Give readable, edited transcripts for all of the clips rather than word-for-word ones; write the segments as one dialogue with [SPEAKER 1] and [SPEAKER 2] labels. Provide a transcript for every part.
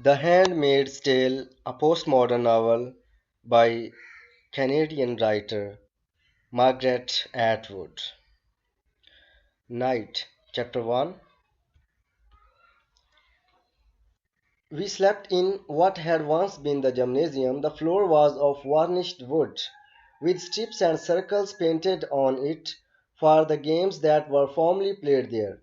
[SPEAKER 1] The Handmaid's Tale, a postmodern novel by Canadian writer Margaret Atwood. Night, Chapter 1. We slept in what had once been the gymnasium. The floor was of varnished wood, with strips and circles painted on it for the games that were formerly played there.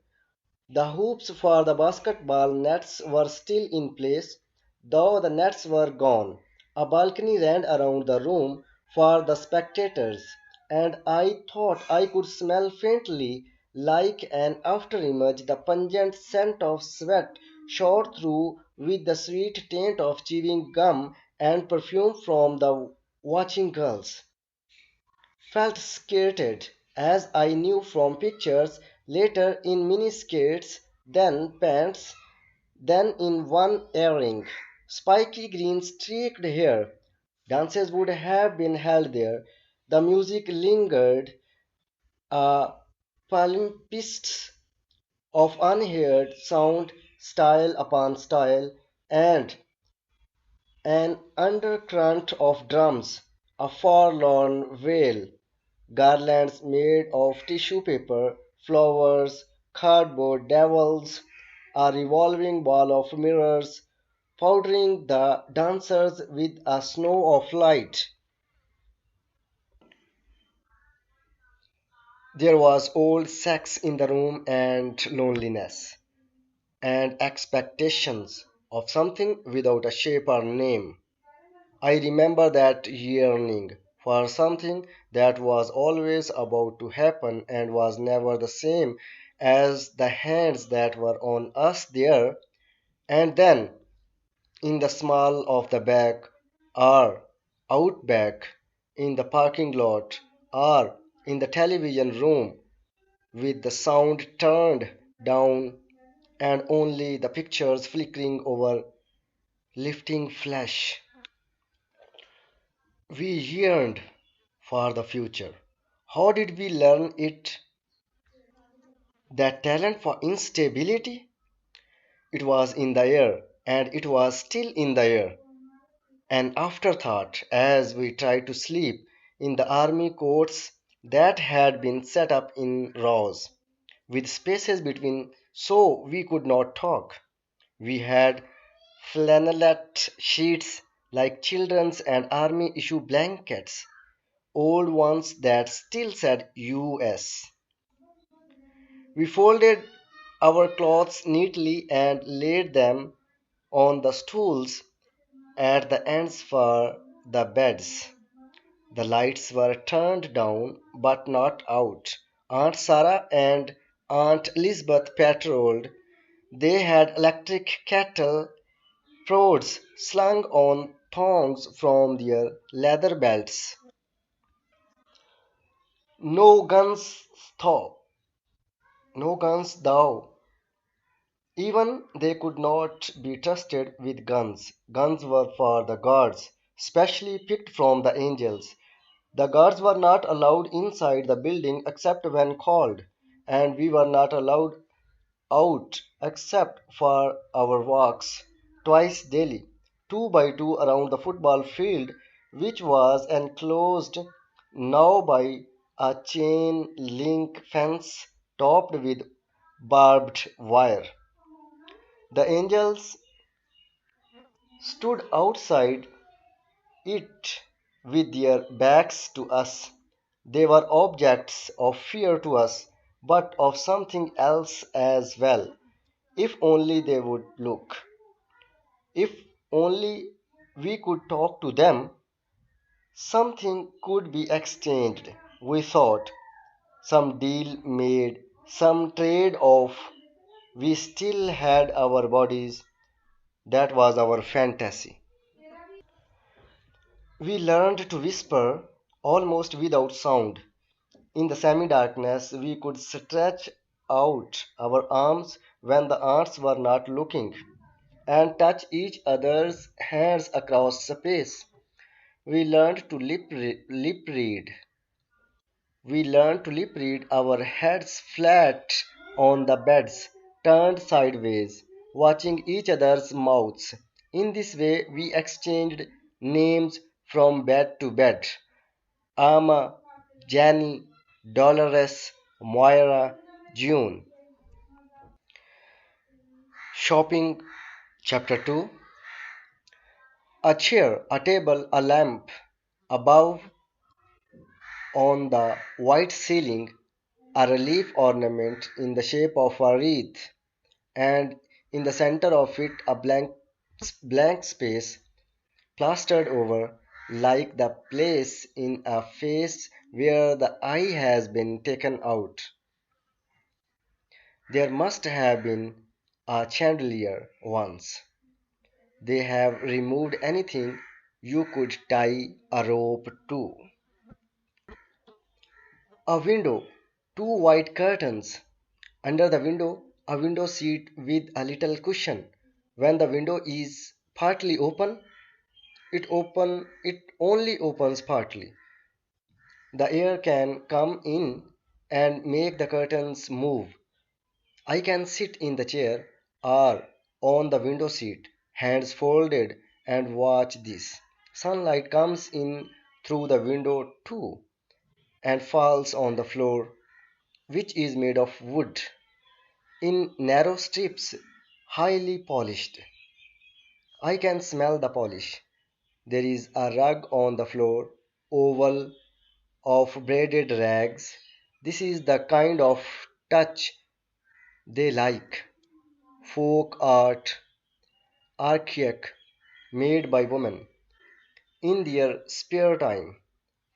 [SPEAKER 1] The hoops for the basketball nets were still in place, though the nets were gone. A balcony ran around the room for the spectators, and I thought I could smell faintly, like an afterimage, the pungent scent of sweat shot through with the sweet taint of chewing gum and perfume from the watching girls. Felt skirted, as I knew from pictures, later in miniskirts, then pants, then in one earring. Spiky green streaked hair. Dances would have been held there. The music lingered, a palimpsest of unheard sound, style upon style, and an undercurrent of drums, a forlorn wail. Garlands made of tissue paper, flowers, cardboard devils, a revolving ball of mirrors, powdering the dancers with a snow of light. There was old sex in the room and loneliness, and expectations of something without a shape or name. I remember that yearning for something that was always about to happen and was never the same as the hands that were on us there, and then in the small of the back, or out back, in the parking lot, or in the television room, with the sound turned down and only the pictures flickering over lifting flesh. We yearned for the future. How did we learn it? That talent for instability? It was in the air, and it was still in the air. An afterthought as we tried to sleep in the army courts that had been set up in rows, with spaces between so we could not talk. We had flannelette sheets like children's and army issue blankets, old ones that still said US. We folded our clothes neatly and laid them on the stools at the ends for the beds. The lights were turned down but not out. Aunt Sarah and Aunt Elizabeth patrolled. They had electric cattle prods slung on thongs from their leather belts. No guns, thou. No guns, thou. Even they could not be trusted with guns. Guns were for the guards, specially picked from the angels. The guards were not allowed inside the building except when called, and we were not allowed out except for our walks twice daily, two by two around the football field, which was enclosed now by a chain link fence topped with barbed wire. The angels stood outside it with their backs to us. They were objects of fear to us, but of something else as well. If only they would look. If only we could talk to them, something could be exchanged, we thought. Some deal made, some trade off. We still had our bodies. That was our fantasy. We learned to whisper almost without sound. In the semi darkness, we could stretch out our arms when the aunts were not looking and touch each other's hands across space. We learned to lip read. We learned to lip read our heads flat on the beds, turned sideways, watching each other's mouths. In this way, we exchanged names from bed to bed. Ama, Jenny, Dolores, Moira, June. Shopping Chapter 2. A chair, a table, a lamp. Above, on the white ceiling, a relief ornament in the shape of a wreath, and in the center of it a blank space plastered over, like the place in a face where the eye has been taken out. There must have been a chandelier once. They have removed anything you could tie a rope to. A window, two white curtains. Under the window, a window seat with a little cushion. When the window is partly open, it only opens partly. The air can come in and make the curtains move. I can sit in the chair or on the window seat, hands folded, and watch this. Sunlight comes in through the window too and falls on the floor, which is made of wood, in narrow strips, highly polished. I can smell the polish. There is a rug on the floor, oval, of braided rags. This is the kind of touch they like. Folk art, archaic, made by women in their spare time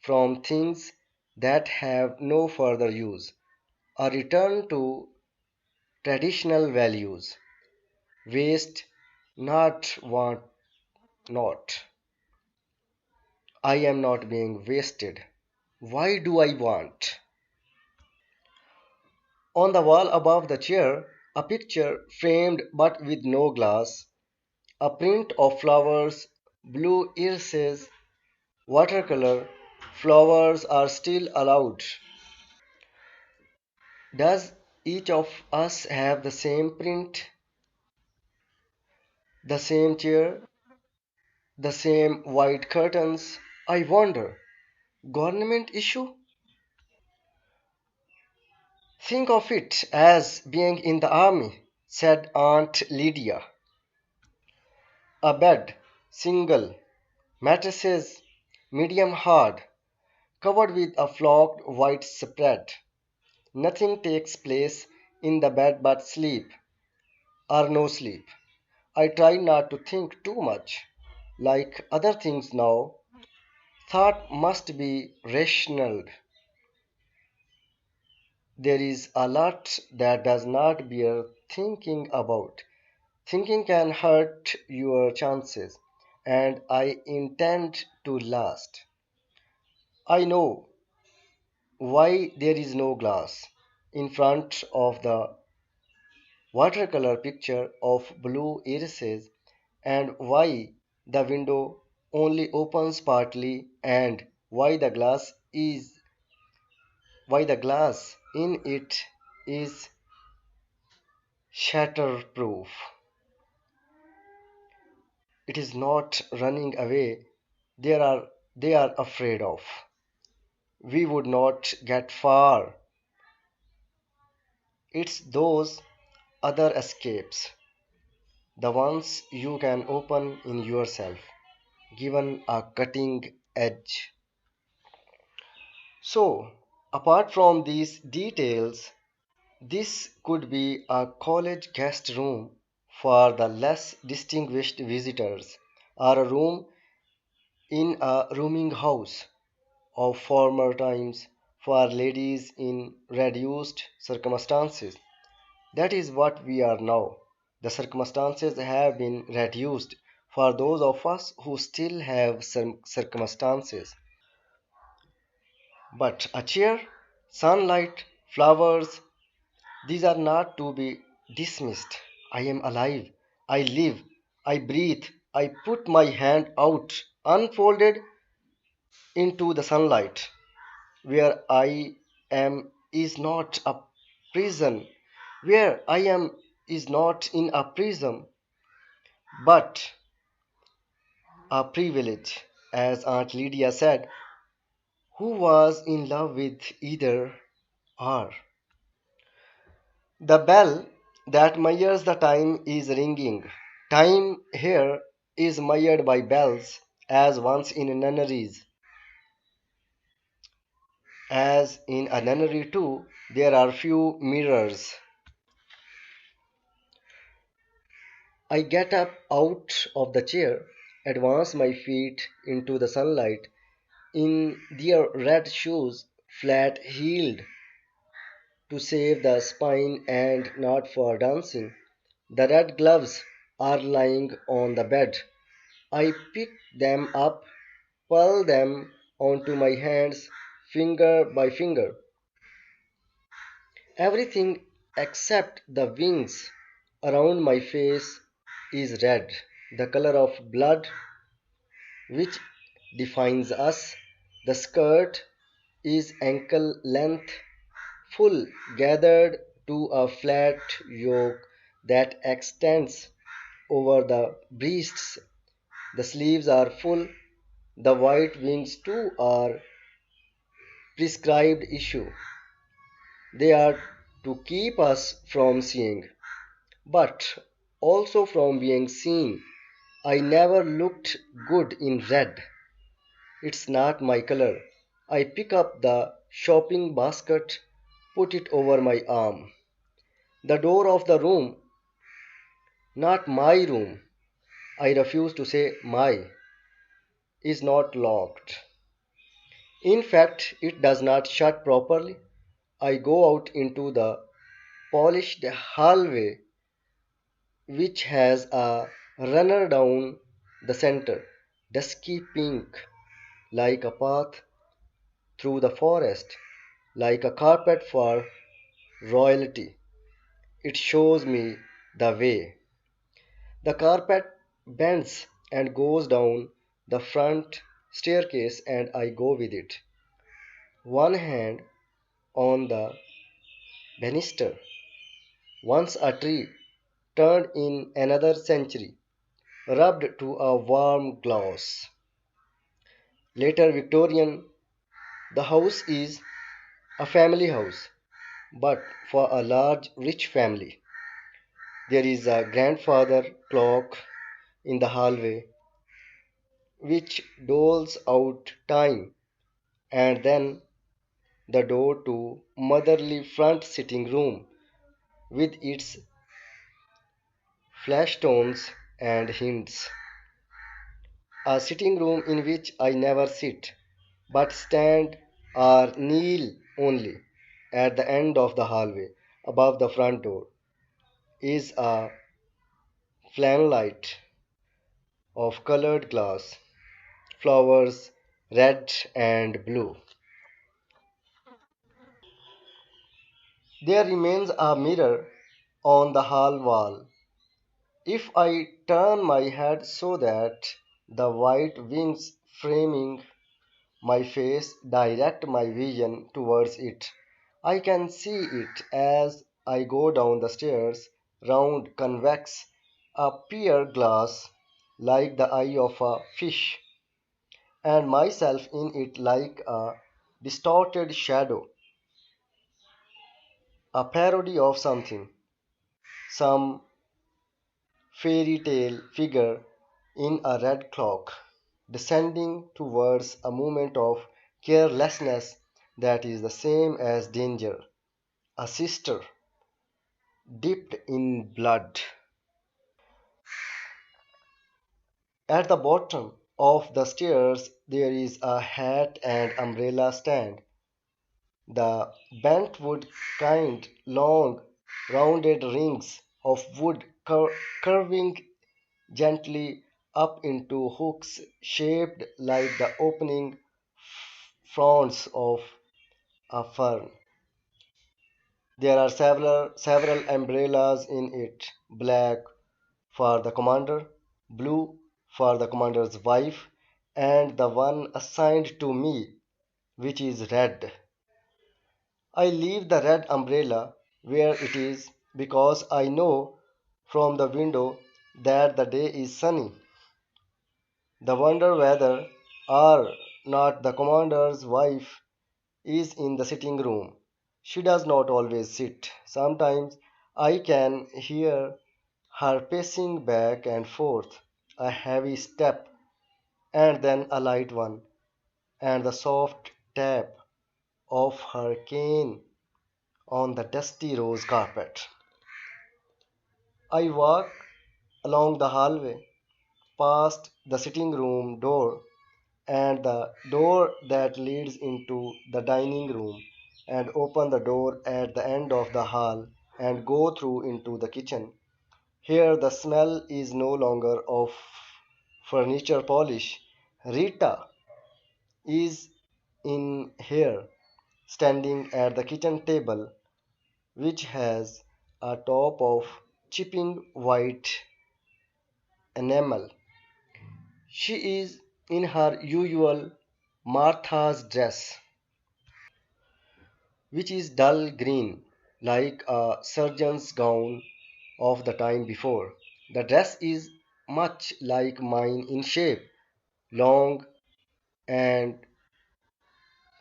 [SPEAKER 1] from things that have no further use. A return to traditional values. Waste, not want, not. I am not being wasted. Why do I want? On the wall above the chair, a picture framed but with no glass, a print of flowers, blue irises, watercolor. Flowers are still allowed. Does each of us have the same print, the same chair, the same white curtains? I wonder. Government issue? Think of it as being in the army, said Aunt Lydia. A bed, single, mattresses, medium hard, covered with a flocked white spread. Nothing takes place in the bed but sleep, or no sleep. I try not to think too much. Like other things now, thought must be rational. There is a lot that does not bear thinking about. Thinking can hurt your chances, and I intend to last. I know why there is no glass in front of the watercolor picture of blue irises, and why the window only opens partly, and why the glass in it is shatterproof. It is not running away they are afraid of. We would not get far. It's those other escapes, the ones you can open in yourself, given a cutting edge. So, apart from these details, this could be a college guest room for the less distinguished visitors, or a room in a rooming house of former times for ladies in reduced circumstances. That is what we are now. The circumstances have been reduced for those of us who still have some circumstances. But a chair, sunlight, flowers, these are not to be dismissed. I am alive. I live. I breathe. I put my hand out, unfolded into the sunlight. Where I am is not a prison. Where I am is not in a prison, but A privilege, as Aunt Lydia said, who was in love with either or. The bell that measures the time is ringing. Time here is measured by bells, as once in nunneries. As in a nunnery too, there are few mirrors. I get up out of the chair, advance my feet into the sunlight in their red shoes, flat heeled to save the spine and not for dancing. The red gloves are lying on the bed. I pick them up, pull them onto my hands, finger by finger. Everything except the wings around my face is red, the color of blood which defines us. The skirt is ankle length, full, gathered to a flat yoke that extends over the breasts. The sleeves are full. The white wings too are prescribed issue. They are to keep us from seeing, but also from being seen. I never looked good in red. It's not my color. I pick up the shopping basket, put it over my arm. The door of the room, not my room, I refuse to say my, is not locked. In fact, it does not shut properly. I go out into the polished hallway which has a runner down the center, dusky pink, like a path through the forest, like a carpet for royalty. It shows me the way. The carpet bends and goes down the front staircase, and I go with it. One hand on the banister. Once a tree, turned in another century, rubbed to a warm gloss. Later Victorian, the house is a family house, but for a large, rich family. There is a grandfather clock in the hallway which doles out time, and then the door to motherly front sitting room with its flashstones and hints. A sitting room in which I never sit, but stand or kneel only. At the end of the hallway, above the front door, is a fanlight of colored glass, flowers red and blue. There remains a mirror on the hall wall. If I turn my head so that the white wings framing my face direct my vision towards it, I can see it as I go down the stairs, round, convex, a pier glass like the eye of a fish, and myself in it like a distorted shadow, a parody of something, some fairy tale figure in a red cloak, descending towards a moment of carelessness that is the same as danger, a sister dipped in blood. At the bottom of the stairs there is a hat and umbrella stand, the bentwood kind, long, rounded rings of wood curving gently up into hooks shaped like the opening fronds of a fern. There are several umbrellas in it, black for the commander, blue for the commander's wife, and the one assigned to me, which is red. I leave the red umbrella where it is because I know from the window that the day is sunny. The wonder whether or not the commander's wife is in the sitting room. She does not always sit. Sometimes I can hear her pacing back and forth, a heavy step, and then a light one, and the soft tap of her cane on the dusty rose carpet. I walk along the hallway, past the sitting room door and the door that leads into the dining room, and open the door at the end of the hall and go through into the kitchen. Here the smell is no longer of furniture polish. Rita is in here, standing at the kitchen table, which has a top of chipping white enamel. She is in her usual Martha's dress, which is dull green, like a surgeon's gown of the time before. The dress is much like mine in shape, long and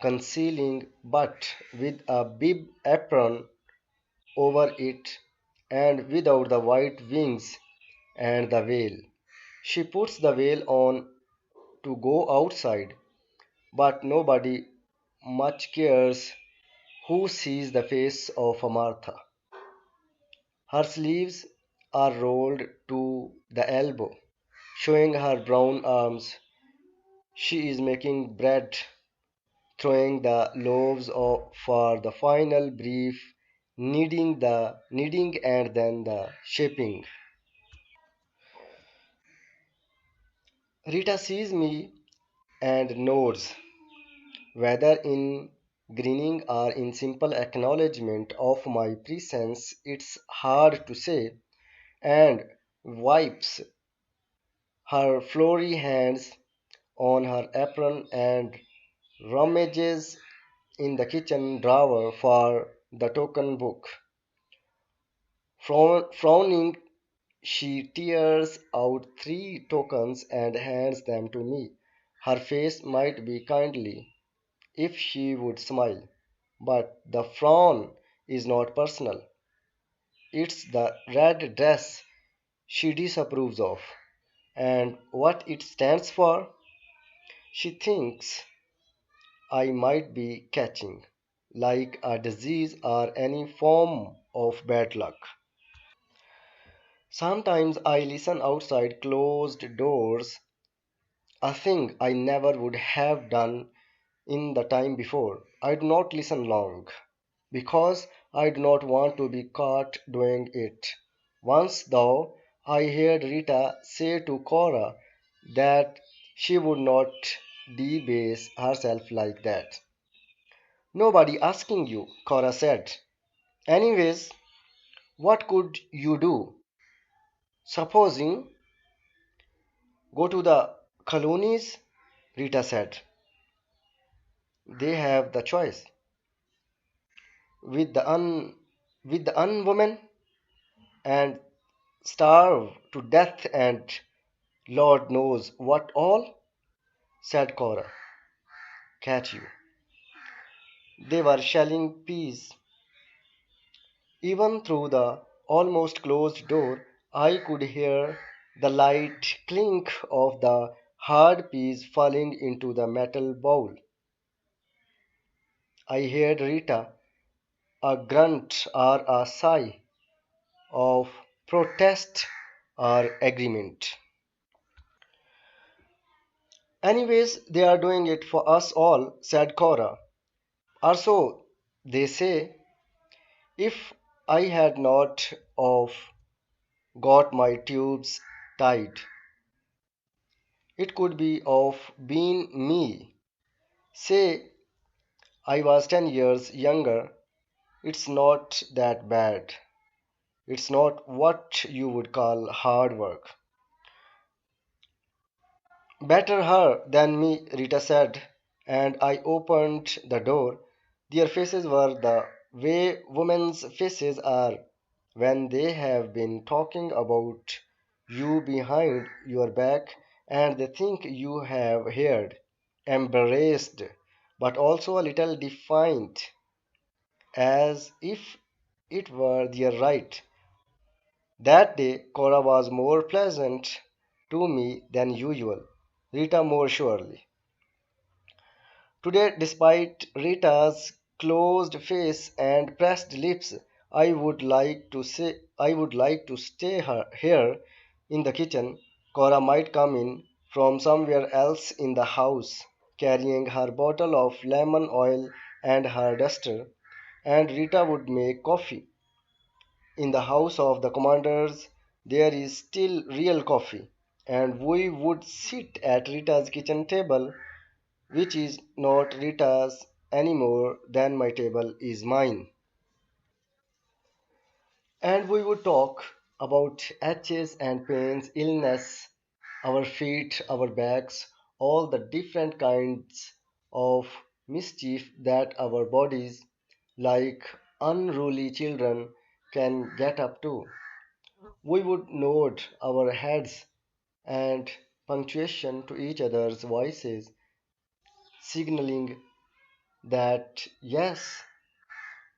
[SPEAKER 1] concealing, but with a bib apron over it and without the white wings and the veil. She puts the veil on to go outside, but nobody much cares who sees the face of Martha. Her sleeves are rolled to the elbow, showing her brown arms. She is making bread, throwing the for the final brief kneading and then the shaping. Rita sees me and nods, whether in grinning or in simple acknowledgement of my presence, it's hard to say, and wipes her flowery hands on her apron and rummages in the kitchen drawer for the token book. Frowning, she tears out three tokens and hands them to me. Her face might be kindly if she would smile, but the frown is not personal. It's the red dress she disapproves of, and what it stands for, she thinks I might be catching, like a disease or any form of bad luck. Sometimes I listen outside closed doors, a thing I never would have done in the time before. I do not listen long, because I do not want to be caught doing it. Once, though, I heard Rita say to Cora that she would not debase herself like that. Nobody asking you, Cora said. Anyways, what could you do? Supposing go to the colonies, Rita said. They have the choice. With the unwoman and starve to death and Lord knows what all, said Cora. Catch you. They were shelling peas. Even through the almost closed door, I could hear the light clink of the hard peas falling into the metal bowl. I heard Rita, a grunt or a sigh of protest or agreement. Anyways, they are doing it for us all, said Cora. Or so they say. If I had not of got my tubes tied, it could be of been me. Say I was 10 years younger. It's not that bad. It's not what you would call hard work. Better her than me, Rita said, and I opened the door. Their faces were the way women's faces are when they have been talking about you behind your back and they think you have heard, embraced, but also a little defiant, as if it were their right. That day, Cora was more pleasant to me than usual. Rita more surely. Today, despite Rita's closed face and pressed lips, I would like to stay here in the kitchen. Cora might come in from somewhere else in the house, carrying her bottle of lemon oil and her duster, and Rita would make coffee. In the house of the commanders, there is still real coffee, and we would sit at Rita's kitchen table, which is not Rita's any more than my table is mine. And we would talk about aches and pains, illness, our feet, our backs, all the different kinds of mischief that our bodies, like unruly children, can get up to. We would nod our heads and punctuation to each other's voices, signaling that yes,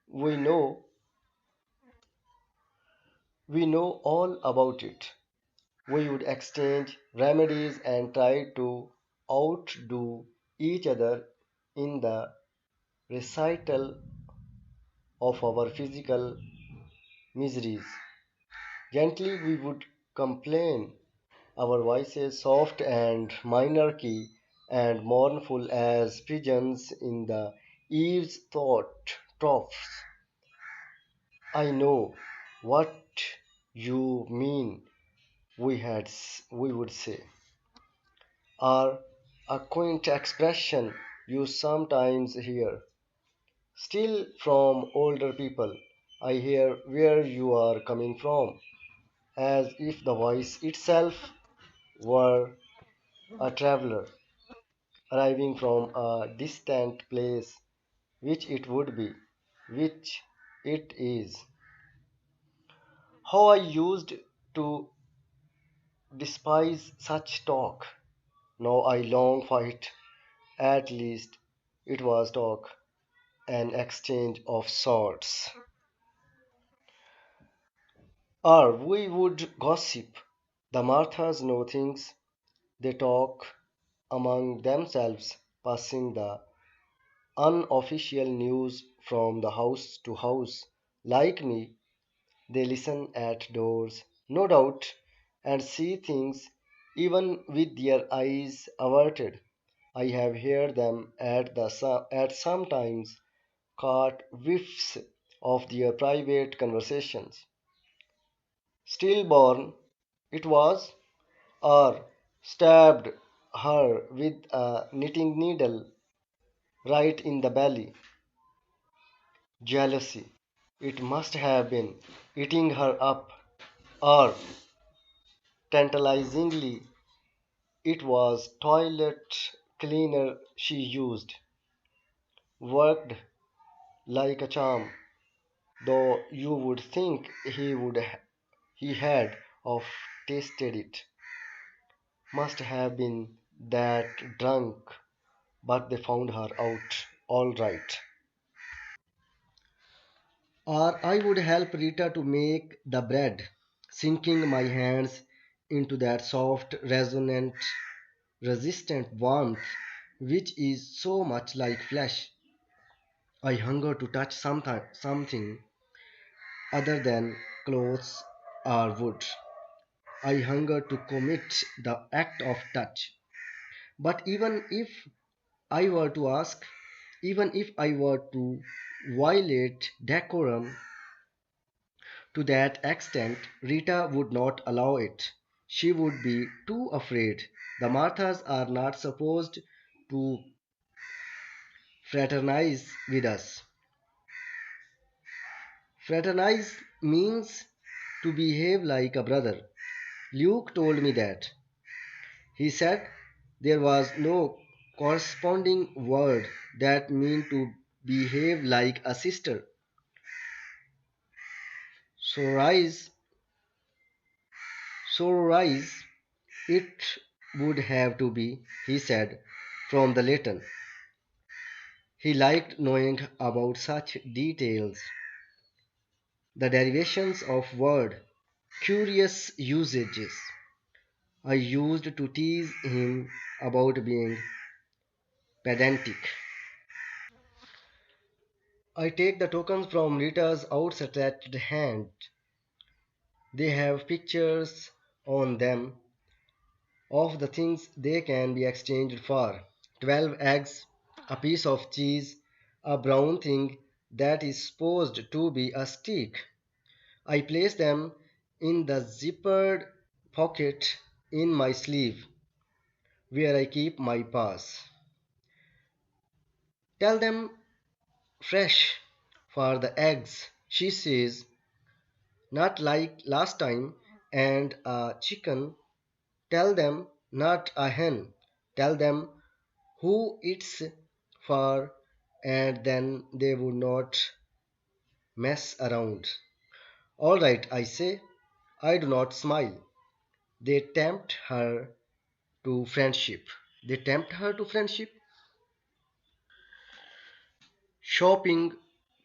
[SPEAKER 1] we know, we know all about it. We would exchange remedies and try to outdo each other in the recital of our physical miseries. Gently we would complain, our voices soft and minor key and mournful as pigeons in the eaves thought troughs. I know what you mean, we would say, or a quaint expression you sometimes hear. Still from older people, I hear where you are coming from, as if the voice itself were a traveler arriving from a distant place, which it would be, which it is. How I used to despise such talk. Now I long for it. At least it was talk, an exchange of sorts. Or we would gossip. The Marthas know things. They talk among themselves, passing the unofficial news from the house to house. Like me, they listen at doors, no doubt, and see things even with their eyes averted. I have heard them at sometimes caught whiffs of their private conversations. Stillborn, it was, or stabbed her with a knitting needle right in the belly. Jealousy, it must have been, eating her up, or tantalizingly, it was toilet cleaner she used, worked like a charm, though you would think he had of tasted it. Must have been that drunk, but they found her out all right. Or I would help Rita to make the bread, sinking my hands into that soft, resonant, resistant warmth which is so much like flesh. I hunger to touch something other than clothes or wood. I hunger to commit the act of touch. But even if I were to ask, even if I were to violate decorum to that extent, Rita would not allow it. She would be too afraid. The Marthas are not supposed to fraternize with us. Fraternize means to behave like a brother. Luke told me that. He said there was no corresponding word that mean to behave like a sister. Sororize, sororize it. would have to be, he said, from the Latin. He liked knowing about such details, the derivations of word, curious usages. I used to tease him about being pedantic. I take the tokens from Rita's outstretched hand. They have pictures on them of the things they can be exchanged for: 12 eggs, a piece of cheese, a brown thing that is supposed to be a stick. I place them in the zippered pocket in my sleeve where I keep my pass. Tell them fresh for the eggs, she says, not like last time, and a chicken. Tell them not a hen. Tell them who it's for, and then they would not mess around. All right, I say. I do not smile. They tempt her to friendship. They tempt her to friendship. Shopping,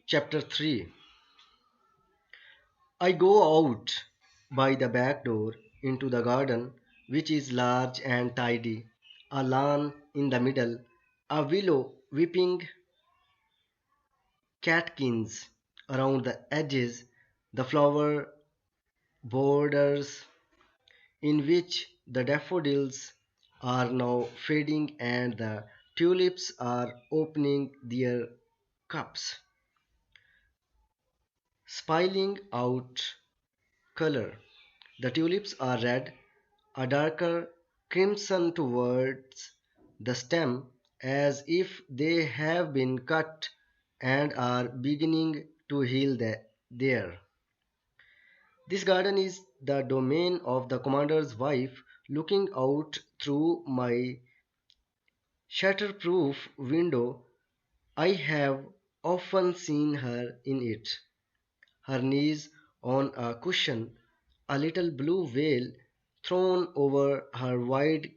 [SPEAKER 1] chapter 3. I go out by the back door into the garden, which is large and tidy, a lawn in the middle, a willow weeping catkins around the edges, the flower borders in which the daffodils are now fading and the tulips are opening their cups, spilling out color. The tulips are red, a darker crimson towards the stem, as if they have been cut and are beginning to heal there. This garden is the domain of the commander's wife. Looking out through my shatterproof window, I have often seen her in it, her knees on a cushion, a little blue veil thrown over her wide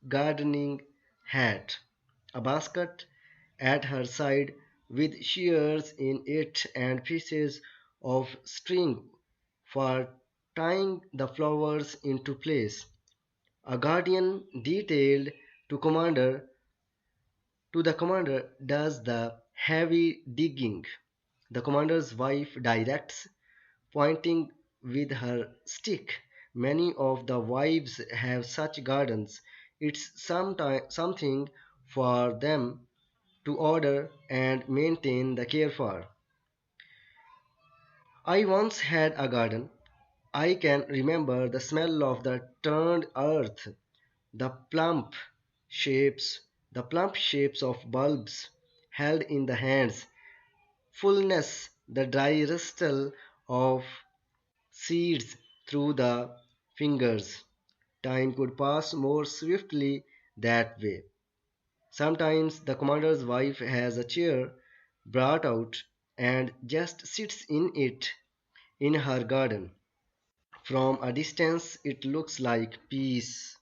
[SPEAKER 1] gardening hat, a basket at her side with shears in it and pieces of string for tying the flowers into place. A guardian detailed to commander to the commander does the heavy digging. The commander's wife directs, pointing with her stick. Many of the wives have such gardens. It's something for them to order and maintain the care for. I once had a garden. I can remember the smell of the turned earth, the plump shapes, the plump shapes of bulbs held in the hands, fullness, the dry rustle of seeds through the fingers. Time could pass more swiftly that way. Sometimes the commander's wife has a chair brought out and just sits in it in her garden. From a distance, it looks like peace.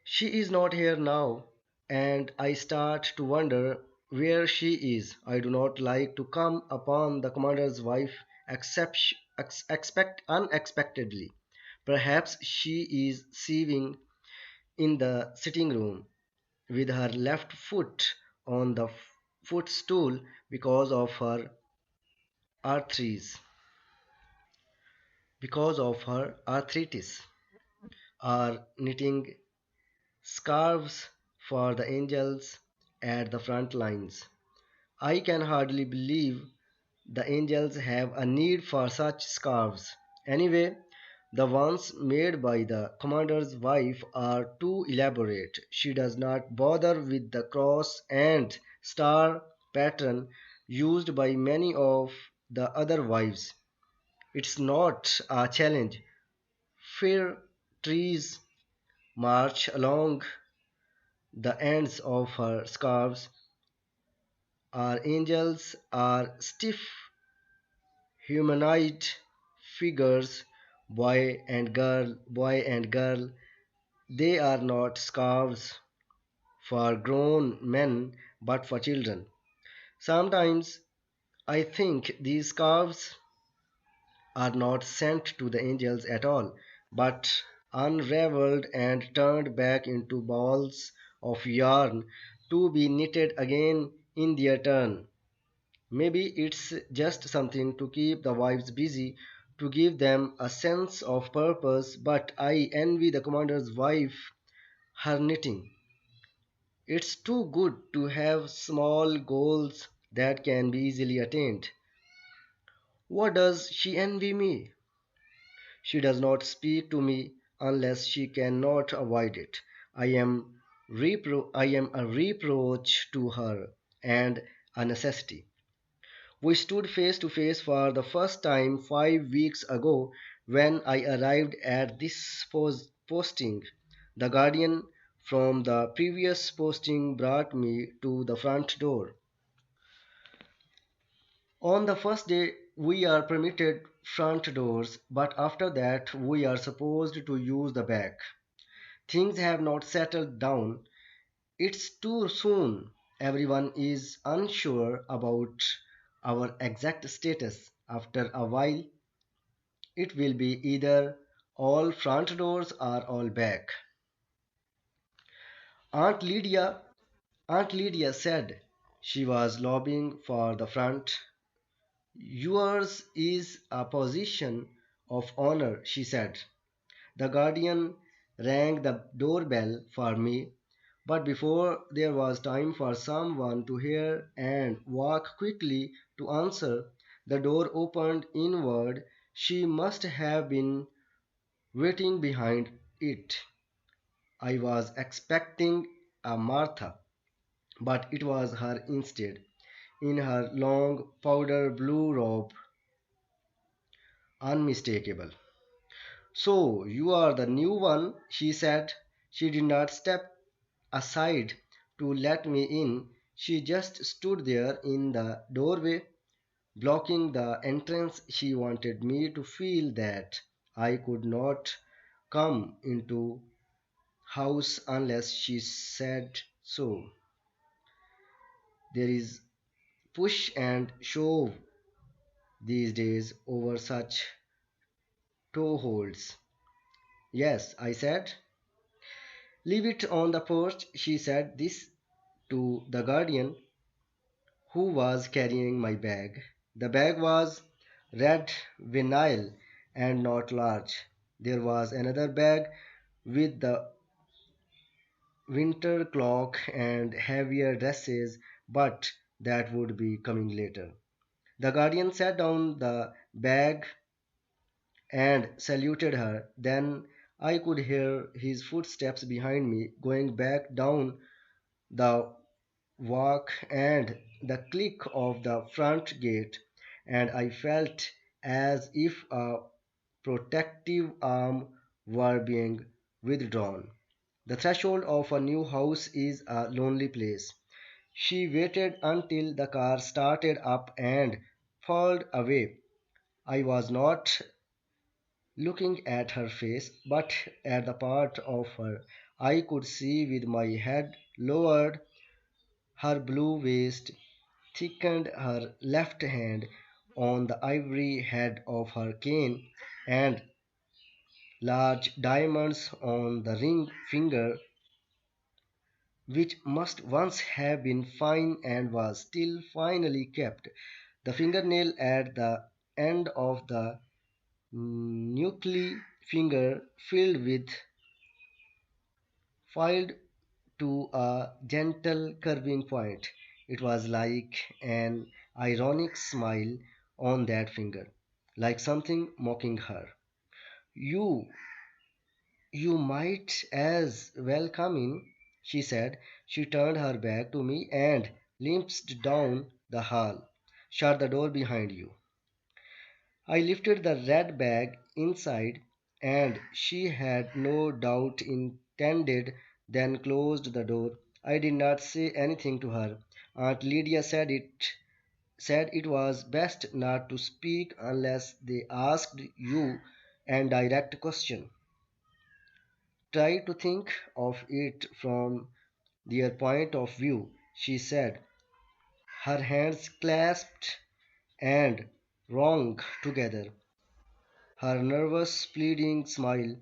[SPEAKER 1] She is not here now, and I start to wonder where she is. I do not like to come upon the commander's wife expect unexpectedly. Perhaps she is sewing in the sitting room with her left foot on the footstool because of her arthritis, or knitting scarves for the angels at the front lines. I can hardly believe the angels have a need for such scarves. Anyway, the ones made by the commander's wife are too elaborate. She does not bother with the cross and star pattern used by many of the other wives. It's not a challenge. Fir trees march along the ends of her scarves. Our angels are stiff humanoid figures, boy and girl, They are not scarves for grown men but for children. Sometimes I think these scarves are not sent to the angels at all, but unraveled and turned back into balls of yarn to be knitted again in their turn. Maybe it's just something to keep the wives busy, to give them a sense of purpose, but I envy the commander's wife her knitting. It's too good to have small goals that can be easily attained. What does she envy me? She does not speak to me unless she cannot avoid it. I am a reproach to her and a necessity. We stood face to face for the first time 5 weeks ago when I arrived at this posting. The guardian from the previous posting brought me to the front door. On the first day, we are permitted front doors, but after that, we are supposed to use the back. Things have not settled down. It's too soon. Everyone is unsure about our exact status. After a while, it will be either all front doors or all back. Aunt Lydia, Aunt Lydia said she was lobbying for the front. Yours is a position of honor, she said. The guardian rang the doorbell for me, but before there was time for someone to hear and walk quickly to answer, the door opened inward. She must have been waiting behind it. I was expecting a Martha, but it was her instead, in her long powder blue robe, unmistakable. So, you are the new one, she said. She did not step aside to let me in. She just stood there in the doorway, blocking the entrance. She wanted me to feel that I could not come into house unless she said so. There is push and shove these days over such toeholds. Yes, I said. Leave it on the porch, she said this to the guardian who was carrying my bag. The bag was red vinyl and not large. There was another bag with the winter cloak and heavier dresses, but that would be coming later. The guardian sat down the bag and saluted her. Then I could hear his footsteps behind me going back down the walk and the click of the front gate, and I felt as if a protective arm were being withdrawn. The threshold of a new house is a lonely place. She waited until the car started up and pulled away. I was not looking at her face, but at the part of her I could see with my head lowered. Her blue waist thickened, her left hand on the ivory head of her cane, and large diamonds on the ring finger, which must once have been fine and was still finely kept. The fingernail at the end of the knuckly finger filled with filed to a gentle curving point. It was like an ironic smile on that finger, like something mocking her. You, you might as well come in, she said. She turned her back to me and limped down the hall. Shut the door behind you. I lifted the red bag inside, and she had no doubt intended, then closed the door. I did not say anything to her. Aunt Lydia said it was best not to speak unless they asked you a direct question. Try to think of it from their point of view, she said, her hands clasped and wrung together, her nervous, pleading smile.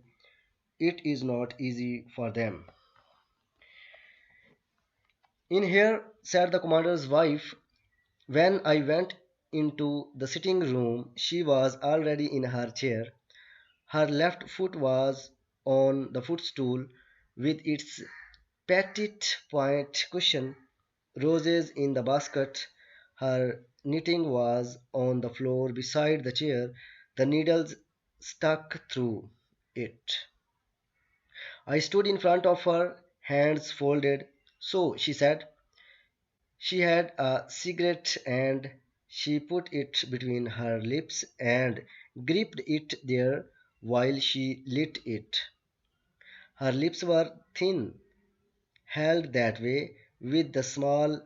[SPEAKER 1] It is not easy for them. In here, said the commander's wife. When I went into the sitting room, she was already in her chair. Her left foot was on the footstool with its petite point cushion, roses in the basket. Her knitting was on the floor beside the chair, the needles stuck through it. I stood in front of her, hands folded. So, she said, she had a cigarette and she put it between her lips and gripped it there while she lit it. Her lips were thin, held that way, with the small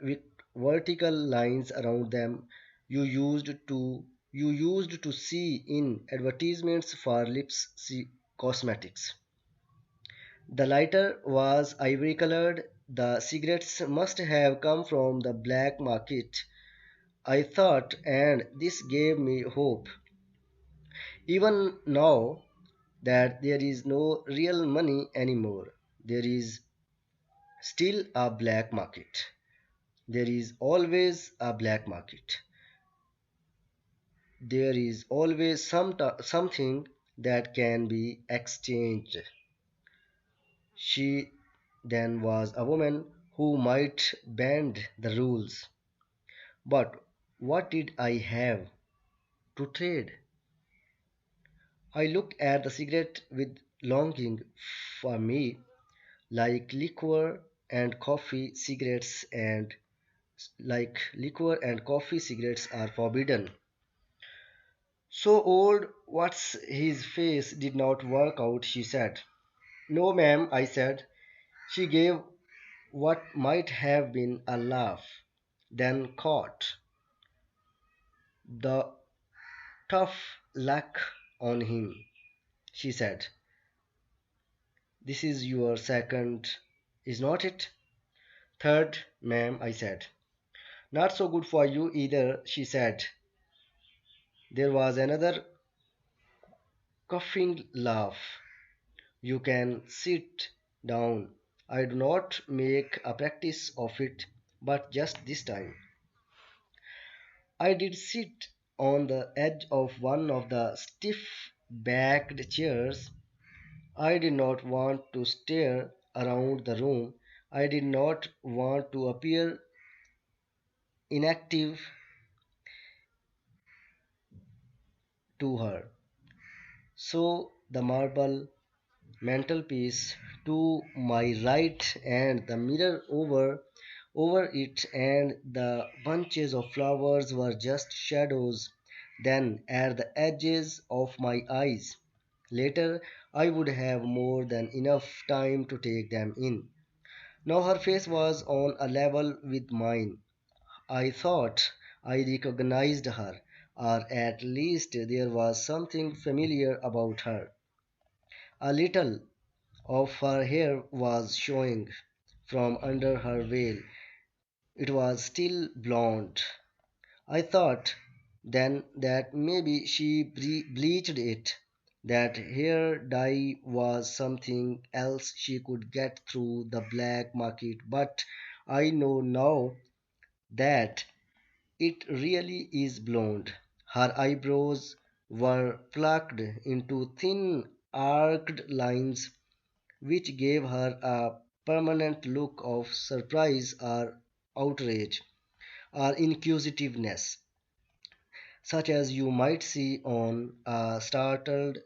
[SPEAKER 1] vertical lines around them you used to see in advertisements for cosmetics. The lighter was ivory colored. The cigarettes must have come from the black market, I thought, and this gave me hope. Even now that there is no real money anymore, there is still a black market. There is always a black market. There is always something that can be exchanged. She then was a woman who might bend the rules. But what did I have to trade? I looked at the cigarette with longing. For me, like liquor and coffee, cigarettes and like liquor and coffee, cigarettes are forbidden. So old, what's his face did not work out, she said. No, ma'am, I said. She gave what might have been a laugh, then caught the tough luck on him. She said, this is your second, is not it? Third, ma'am, I said. Not so good for you either, she said. There was another coughing laugh. You can sit down. I do not make a practice of it, but just this time. I did sit on the edge of one of the stiff backed chairs. I did not want to stare around the room. I did not want to appear inactive to her. So the marble mantelpiece to my right and the mirror over it and the bunches of flowers were just shadows then at the edges of my eyes. Later I would have more than enough time to take them in. Now her face was on a level with mine. I thought I recognized her, or at least there was something familiar about her. A little of her hair was showing from under her veil. It was still blonde. I thought then that maybe she bleached it, that hair dye was something else she could get through the black market, but I know now that it really is blonde. Her eyebrows were plucked into thin arched lines which gave her a permanent look of surprise or outrage or inquisitiveness, such as you might see on a startled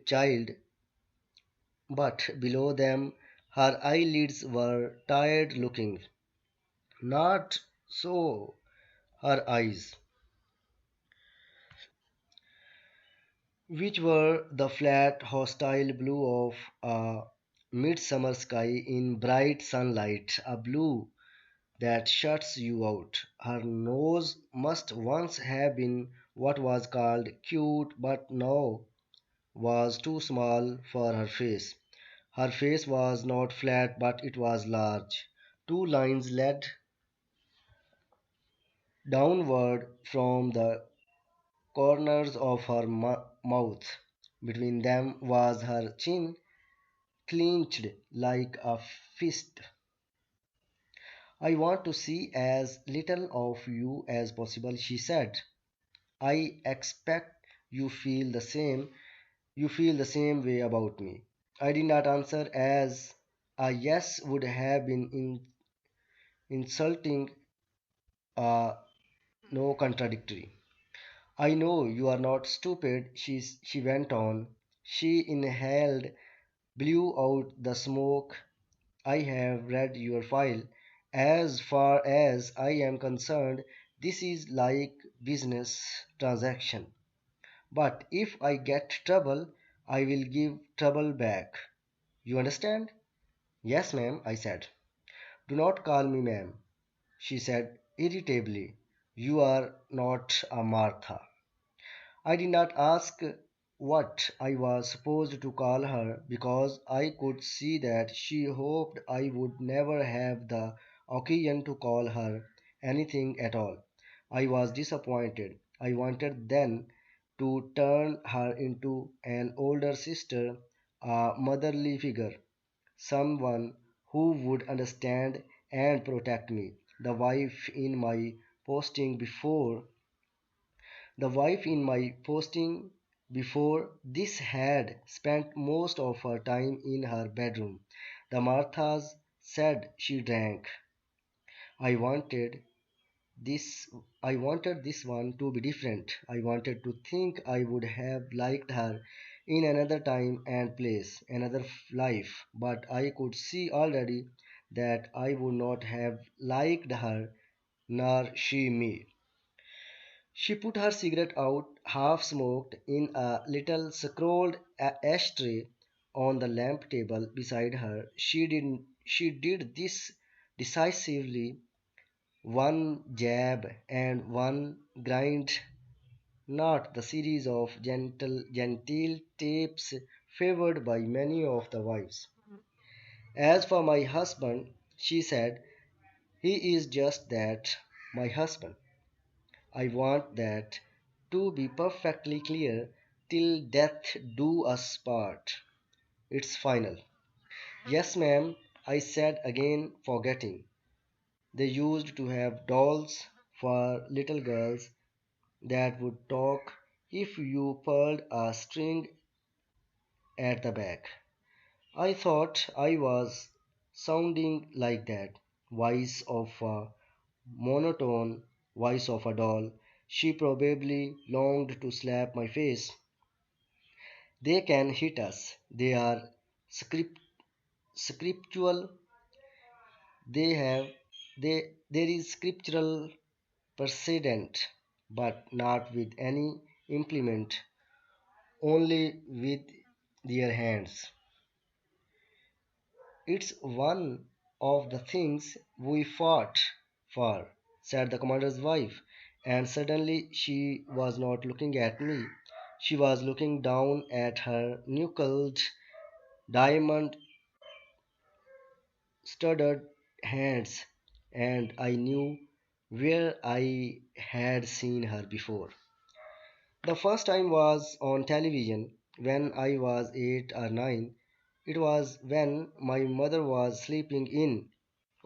[SPEAKER 1] child. But below them, her eyelids were tired looking. Not so her eyes, which were the flat, hostile blue of a midsummer sky in bright sunlight, a blue that shuts you out. Her nose must once have been what was called cute, but now was too small for her face. Her face was not flat, but it was large. Two lines led downward from the corners of her mouth. Between them was her chin, clenched like a fist. I want to see as little of you as possible, she said. I expect you feel the same way about me. I did not answer as a yes would have been insulting, a no contradictory. I know you are not stupid, she went on. She inhaled, blew out the smoke. I have read your file. As far as I am concerned, this is like business transaction. But if I get trouble, I will give trouble back. You understand? Yes, ma'am, I said. Do not call me ma'am, she said irritably. You are not a Martha. I did not ask what I was supposed to call her because I could see that she hoped I would never have the occasion to call her anything at all. I was disappointed. I wanted then to turn her into an older sister, a motherly figure, someone who would understand and protect me. The wife in my posting before this had spent most of her time in her bedroom. The Marthas said she drank. I wanted this I wanted this one to be different. I wanted to think I would have liked her in another time and place, another life, but I could see already that I would not have liked her, nor she me. She put her cigarette out, half smoked, in a little scrolled ashtray on the lamp table beside her. She did this decisively, one jab and one grind, not the series of genteel taps favored by many of the wives. As for my husband, she said, he is just that, my husband. I want that to be perfectly clear. Till death do us part. It's final. Yes, ma'am, I said again, forgetting. They used to have dolls for little girls that would talk if you pulled a string at the back. I thought I was sounding like that voice of a monotone voice of a doll. She probably longed to slap my face. They can hit us. They are scriptural. They have there is scriptural precedent, but not with any implement, only with their hands. It's one of the things we fought for, said the commander's wife, and suddenly she was not looking at me. She was looking down at her knuckled, diamond studded hands, and I knew where I had seen her before. The first time was on television when I was 8 or 9. It was when my mother was sleeping in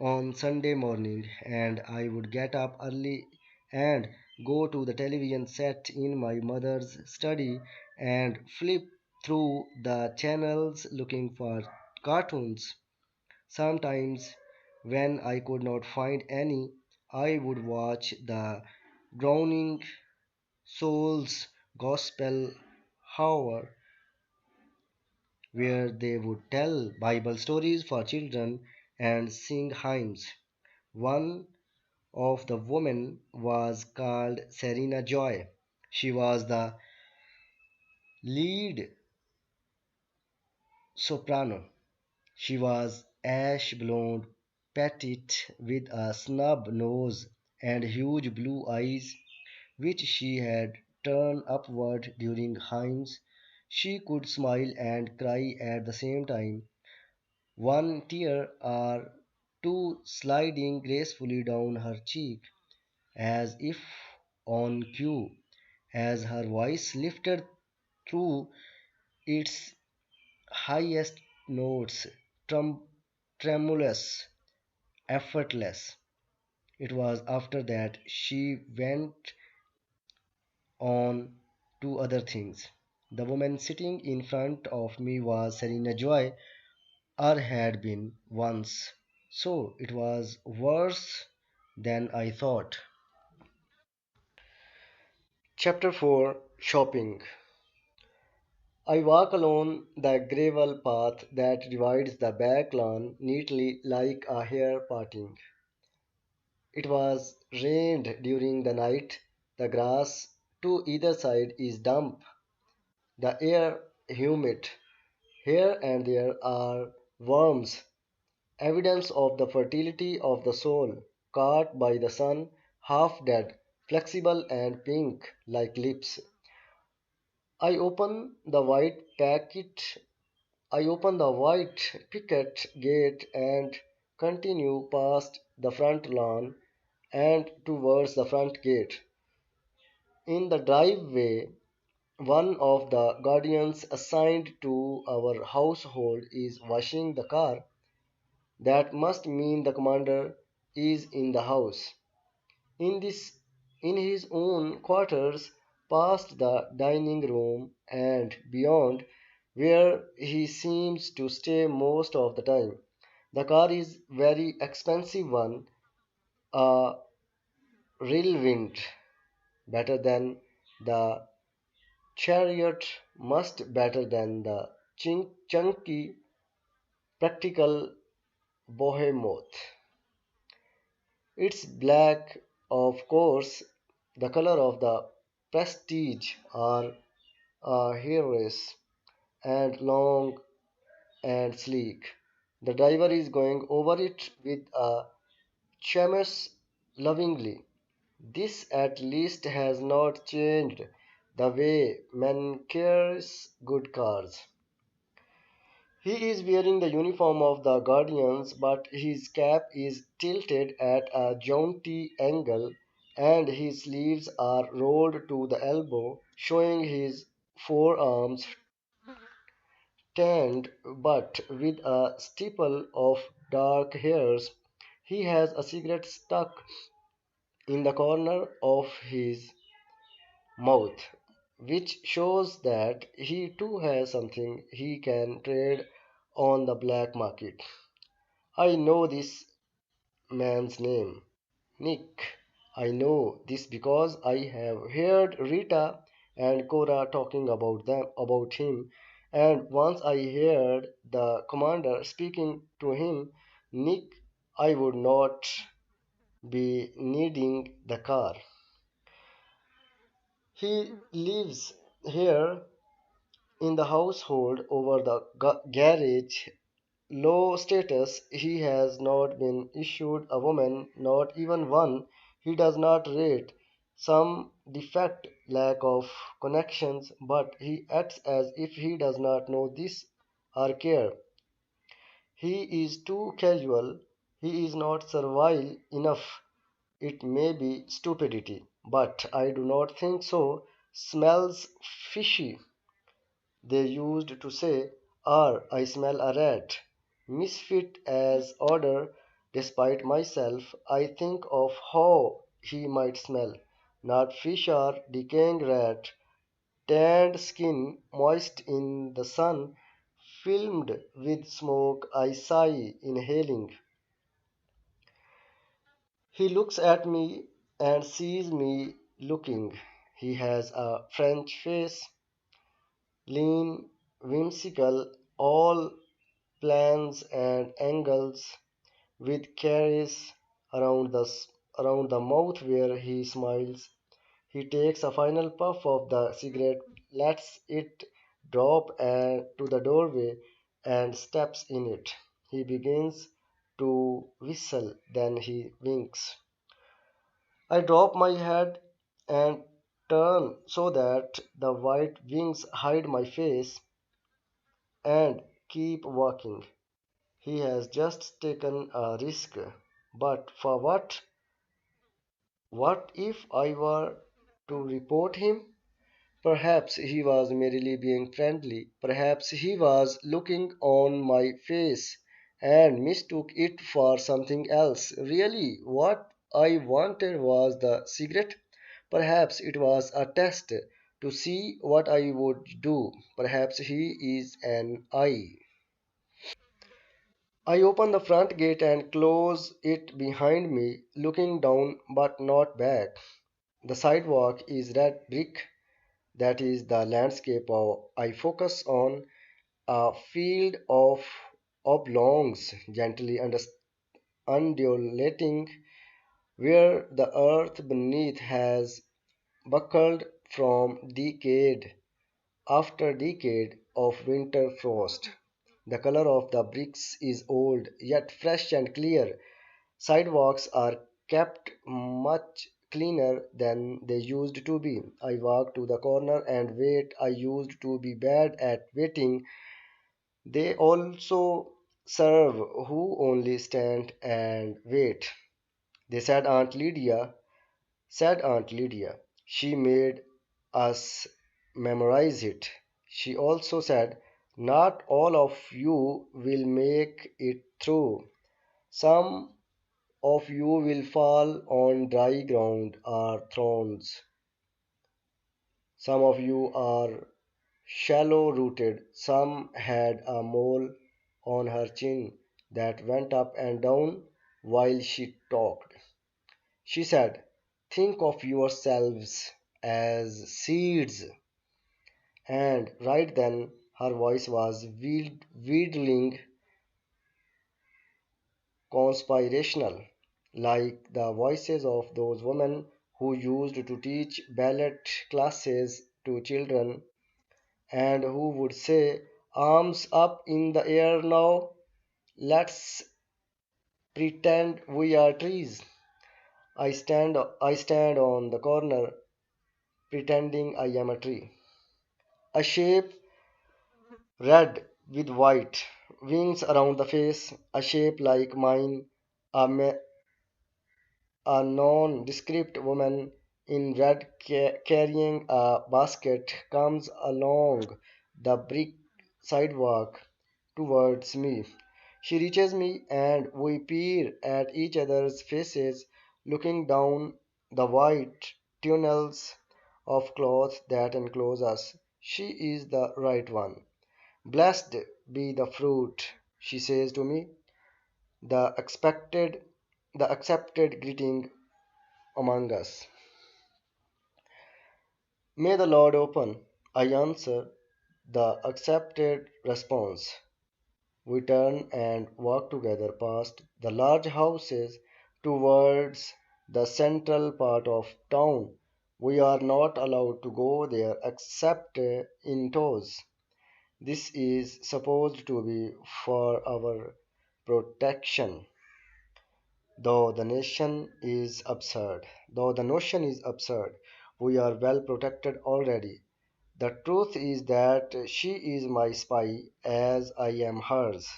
[SPEAKER 1] on Sunday morning, and I would get up early and go to the television set in my mother's study and flip through the channels looking for cartoons. Sometimes, when I could not find any, I would watch the Drowning Souls Gospel Hour, where they would tell Bible stories for children and sing hymns. One of the women was called Serena Joy. She was the lead soprano. She was ash blonde, petite, with a snub nose and huge blue eyes, which she had turned upward during hymns. She could smile and cry at the same time. one tear or two sliding gracefully down her cheek, as if on cue, as her voice lifted through its highest notes, tremulous, effortless. It was after that she went on to other things. The woman sitting in front of me was Serena Joy, or had been once. So it was worse than I thought. Chapter 4. Shopping. I walk along the gravel path that divides the back lawn neatly like a hair parting. It was rained during the night. The grass to either side is damp, the air humid. Here and there are worms, evidence of the fertility of the soul, caught by the sun, half dead, flexible and pink like lips. I open the white packet I open the white picket gate and continue past the front lawn and towards the front gate. In the driveway, one of the guardians assigned to our household is washing the car. That must mean the commander is in the house. In this in his own quarters, past the dining room and beyond, where he seems to stay most of the time. The car is very expensive one, a whirlwind, better than the chariot, must better than the chunky practical behemoth. It's black, of course, the color of the prestige are hairless and long and sleek. The driver is going over it with a chamas lovingly. This at least has not changed the way men cares good cars. He is wearing the uniform of the Guardians, but his cap is tilted at a jaunty angle and his sleeves are rolled to the elbow, showing his forearms tanned but with a stipple of dark hairs. He has a cigarette stuck in the corner of his mouth, which shows that he too has something he can trade on the black market. I know this man's name, Nick. I know this because I have heard Rita and Cora talking about him, and once I heard the commander speaking to him. Nick, I would not be needing the car. He lives here in the household over the garage. Low status, he has not been issued a woman, not even one. He does not rate some defect, lack of connections, but he acts as if he does not know this or care. He is too casual. He is not servile enough. It may be stupidity, but I do not think so. Smells fishy, they used to say, or I smell a rat. Misfit as order, despite myself, I think of how he might smell. Not fish or decaying rat, tanned skin, moist in the sun, filmed with smoke, I sigh, inhaling. He looks at me and sees me looking. He has a French face, lean, whimsical, all plans and angles, with caries around around the mouth where he smiles. He takes a final puff of the cigarette, lets it drop to the doorway, and steps in it. He begins to whistle, then he winks. I drop my head and turn so that the white wings hide my face and keep walking. He has just taken a risk. But for what? What if I were to report him? Perhaps he was merely being friendly. Perhaps he was looking on my face and mistook it for something else. Really, what I wanted was the cigarette. Perhaps it was a test to see what I would do. Perhaps he is an eye. I open the front gate and close it behind me, looking down but not back. The sidewalk is red brick. That is the landscape I focus on, a field of oblongs gently undulating, where the earth beneath has buckled from decade after decade of winter frost. The color of the bricks is old, yet fresh and clear. Sidewalks are kept much cleaner than they used to be. I walk to the corner and wait. I used to be bad at waiting. They also serve who only stand and wait. They said Aunt Lydia. She made us memorize it. She also said, not all of you will make it through. Some of you will fall on dry ground or thorns. Some of you are shallow rooted. Some had a mole on her chin that went up and down while she talked. She said, think of yourselves as seeds. And right then her voice was wheedling, conspirational, like the voices of those women who used to teach ballet classes to children and who would say, arms up in the air now, let's pretend we are trees. I stand on the corner pretending I am a tree. A shape red with white wings around the face, a shape like mine, a, a nondescript woman in red carrying a basket comes along the brick sidewalk towards me. She reaches me and we peer at each other's faces, looking down the white tunnels of cloth that enclose us. She is the right one. Blessed be the fruit, she says to me, the expected, the accepted greeting among us. May the Lord open. I answer the accepted response. We turn and walk together past the large houses towards the central part of town. We are not allowed to go there except in tows. This is supposed to be for our protection, though the nation is absurd. Though the notion is absurd, we are well protected already. The truth is that she is my spy as I am hers.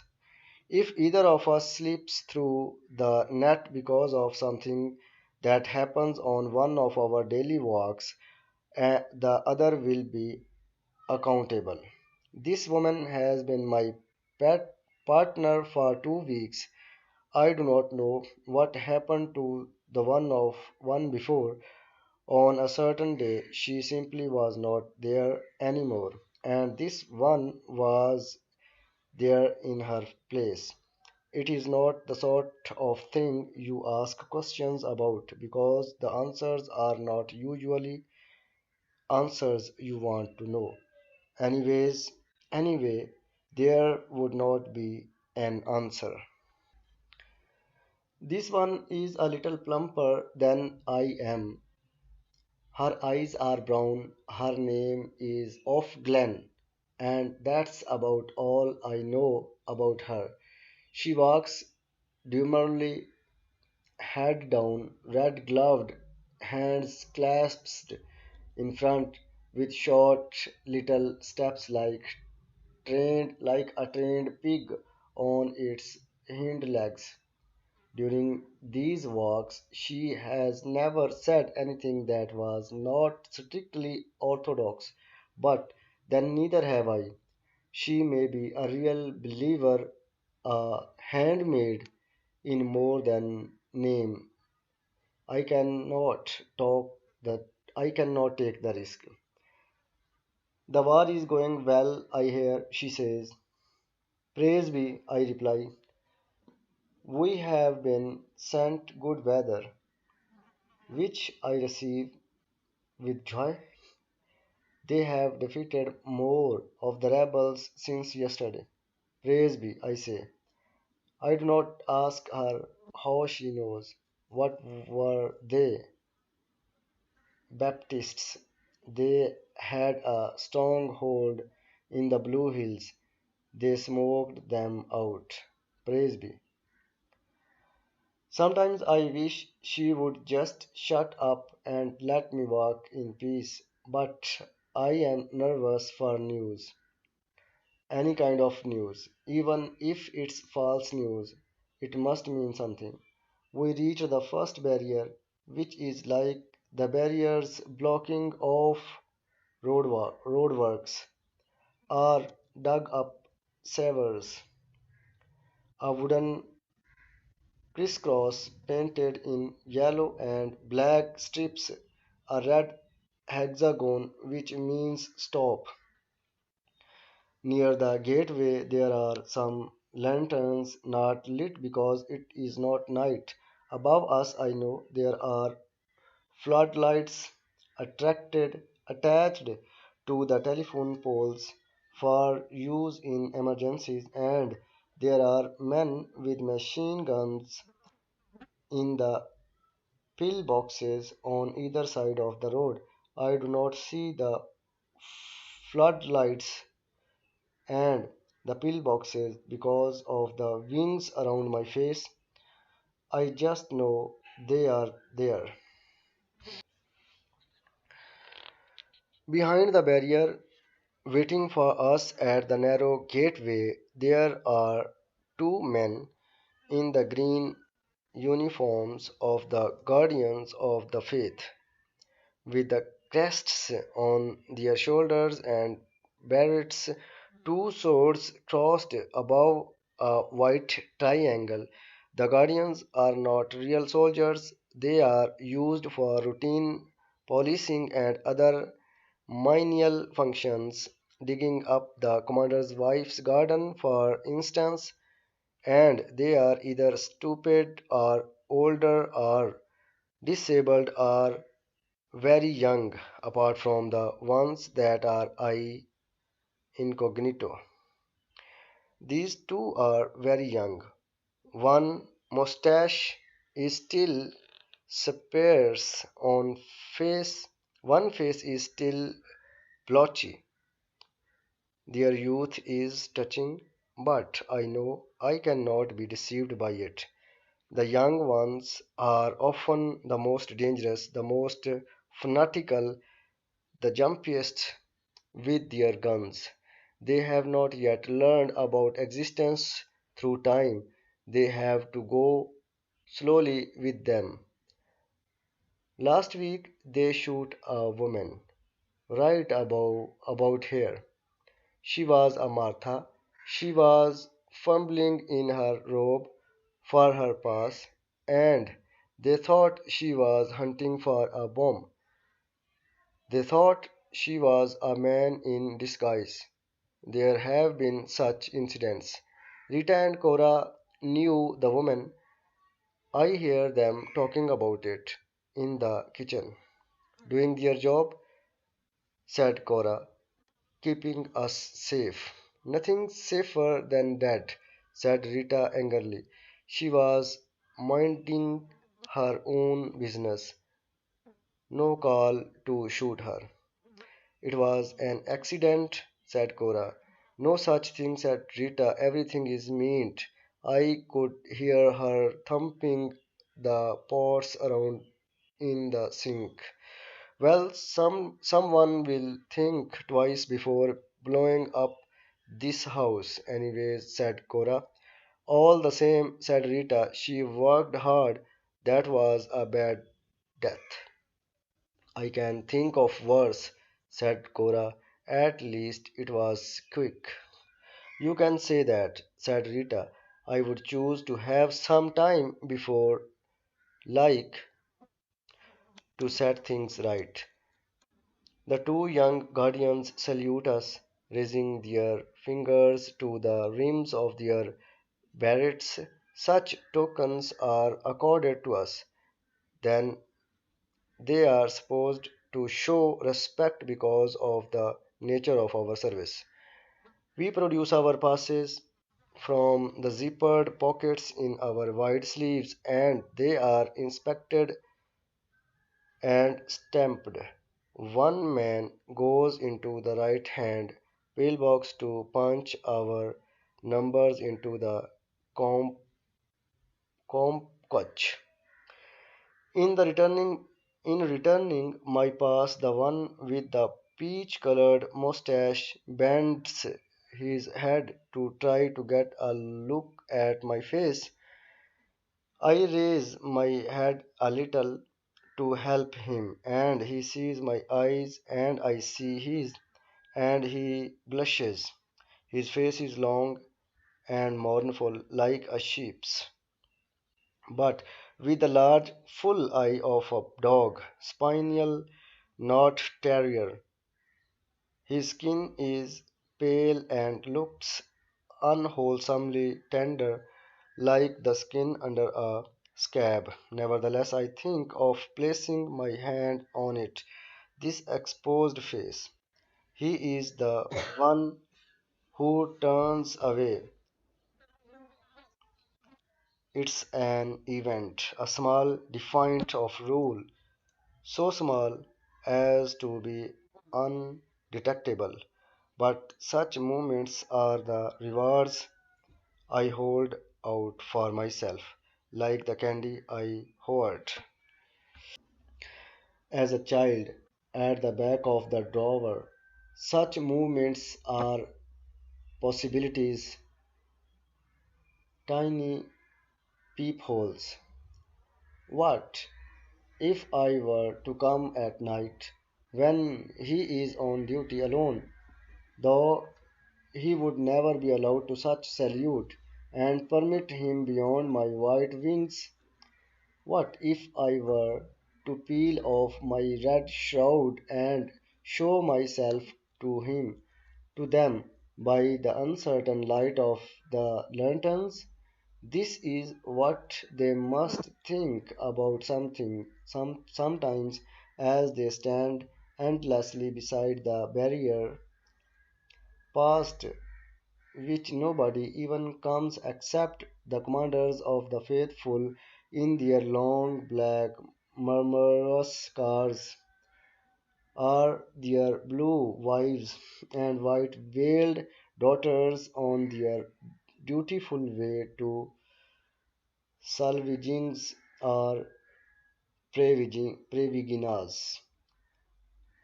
[SPEAKER 1] If either of us slips through the net because of something that happens on one of our daily walks, the other will be accountable. This woman has been my pet partner for 2 weeks. I do not know what happened to the one before. On a certain day, she simply was not there anymore, and this one was there in her place. It is not the sort of thing you ask questions about because the answers are not usually answers you want to know. Anyways, anyway, there would not be an answer. This one is a little plumper than I am. Her eyes are brown, her name is Off Glen, and that's about all I know about her. She walks demurely, head down, red gloved, hands clasped in front, with short little steps like a trained pig on its hind legs. During these walks, she has never said anything that was not strictly orthodox, but then neither have I. She may be a real believer, a handmaid in more than name. I cannot talk that I cannot take the risk. The war is going well, I hear, she says. Praise be, I reply. We have been sent good weather, which I receive with joy. They have defeated more of the rebels since yesterday. Praise be, I say. I do not ask her how she knows. What were they? Baptists. They had a strong hold in the Blue Hills. They smoked them out. Praise be. Sometimes I wish she would just shut up and let me walk in peace, but I am nervous for news. Any kind of news, even if it's false news, it must mean something. We reach the first barrier, which is like the barriers blocking off roadworks, or dug up sewers. A wooden crisscross painted in yellow and black strips, a red hexagon which means stop. Near the gateway there are some lanterns not lit because it is not night. Above us I know there are floodlights attached to the telephone poles for use in emergencies, and there are men with machine guns in the pillboxes on either side of the road. I do not see the floodlights and the pillboxes because of the wings around my face. I just know they are there. Behind the barrier, waiting for us at the narrow gateway, there are two men in the green uniforms of the Guardians of the Faith, with the crests on their shoulders and berets, two swords crossed above a white triangle. The Guardians are not real soldiers, they are used for routine policing and other menial functions, digging up the commander's wife's garden, for instance, and they are either stupid or older or disabled or very young, apart from the ones that are I incognito. These two are very young. One mustache is still sparse on face, one face is still blotchy. Their youth is touching, but I know I cannot be deceived by it. The young ones are often the most dangerous, the most fanatical, the jumpiest with their guns. They have not yet learned about existence through time. They have to go slowly with them. Last week they shoot a woman right above about here. She was a Martha. She was fumbling in her robe for her pass, and they thought she was hunting for a bomb. They thought she was a man in disguise. There have been such incidents. Rita and Cora knew the woman. I hear them talking about it in the kitchen. Doing their job, said Cora, keeping us safe. Nothing safer than that, said Rita angrily. She was minding her own business. No call to shoot her. It was an accident, said Cora. No such thing, said Rita. Everything is meant. I could hear her thumping the pots around in the sink. Well, someone will think twice before blowing up this house, anyways, said Cora. All the same, said Rita, she worked hard. That was a bad death. I can think of worse, said Cora. At least it was quick. You can say that, said Rita. I would choose to have some time before, like, to set things right. The two young guardians salute us, raising their fingers to the rims of their berets. Such tokens are accorded to us. Then they are supposed to show respect because of the nature of our service. We produce our passes from the zippered pockets in our wide sleeves and they are inspected and stamped. One man goes into the right hand pillbox to punch our numbers into the com- compcoach. In the returning my pass, the one with the peach-colored mustache bends his head to try to get a look at my face. I raise my head a little to help him, and he sees my eyes, and I see his, and he blushes. His face is long and mournful like a sheep's, but with a large, full eye of a dog, spaniel, not terrier. His skin is pale and looks unwholesomely tender, like the skin under a scab. Nevertheless, I think of placing my hand on it. This exposed face. He is the one who turns away. It's an event, a small defiant of rule, so small as to be undetectable. But such moments are the rewards I hold out for myself, like the candy I hoard. As a child, at the back of the drawer, such movements are possibilities, tiny peepholes. What if I were to come at night when he is on duty alone, though he would never be allowed to such salute, and permit him beyond my white wings? What if I were to peel off my red shroud and show myself to him, to them, by the uncertain light of the lanterns? This is what they must think about sometimes as they stand endlessly beside the barrier past which nobody even comes except the commanders of the faithful in their long black murmurous cars, or their blue wives and white veiled daughters on their dutiful way to salvagings or previginas,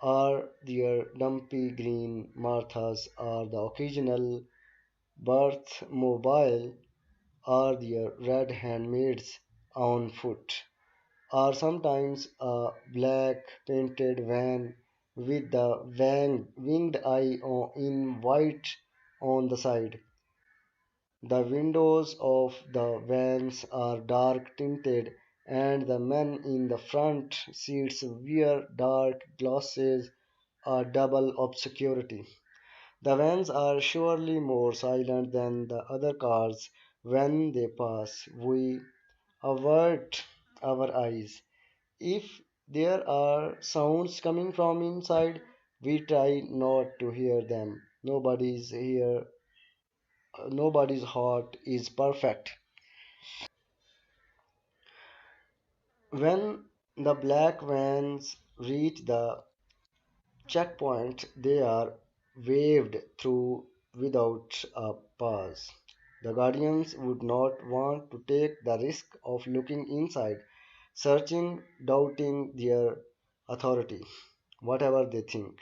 [SPEAKER 1] or their dumpy green Marthas, or the occasional birth mobile, or their red handmaids on foot, or sometimes a black painted van with the winged eye in white on the side. The windows of the vans are dark tinted, and the men in the front seats wear dark glasses, a double obscurity. The vans are surely more silent than the other cars. When they pass, we avert our eyes. If there are sounds coming from inside, we try not to hear them. Nobody's heart is perfect. When the black vans reach the checkpoint, they are waved through without a pause. The guardians would not want to take the risk of looking inside, searching, doubting their authority, whatever they think.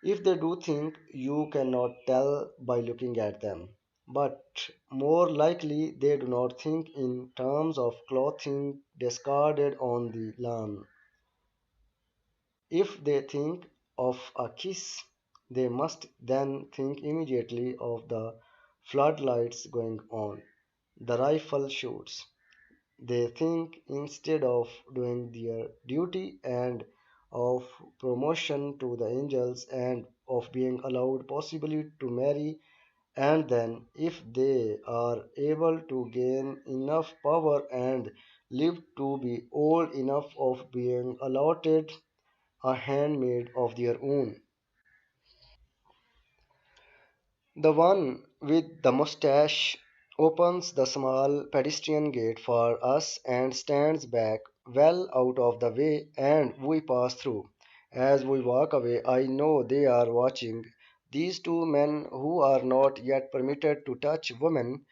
[SPEAKER 1] If they do think, you cannot tell by looking at them. but more likely they do not think in terms of clothing discarded on the lawn. If they think of a kiss, they must then think immediately of the floodlights going on, the rifle shoots. They think instead of doing their duty and of promotion to the angels and of being allowed possibly to marry, and then if they are able to gain enough power and live to be old enough of being allotted a handmaid of their own. The one with the mustache opens the small pedestrian gate for us and stands back well out of the way, and we pass through. As we walk away, I know they are watching. These two men who are not yet permitted to touch women,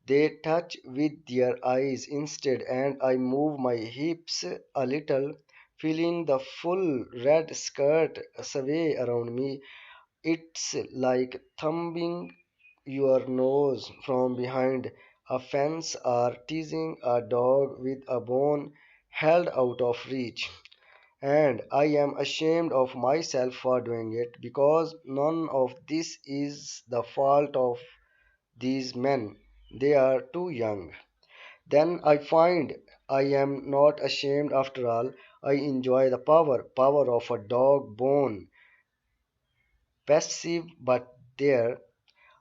[SPEAKER 1] they touch with their eyes instead, and I move my hips a little, feeling the full red skirt sway around me. It's like thumbing your nose from behind a fence or teasing a dog with a bone held out of reach. And I am ashamed of myself for doing it because none of this is the fault of these men. They are too young. Then I find I am not ashamed after all. I enjoy the power of a dog bone, passive but there.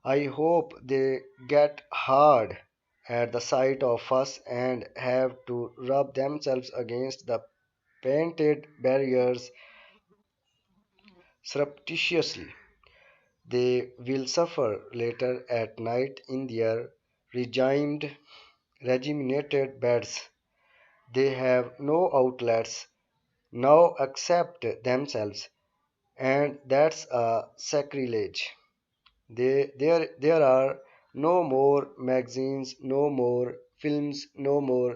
[SPEAKER 1] I hope they get hard at the sight of us and have to rub themselves against the painted barriers surreptitiously. They will suffer later at night in their regimed, regimented beds. They have no outlets now except themselves, and that's a sacrilege. There are no more magazines, no more films, no more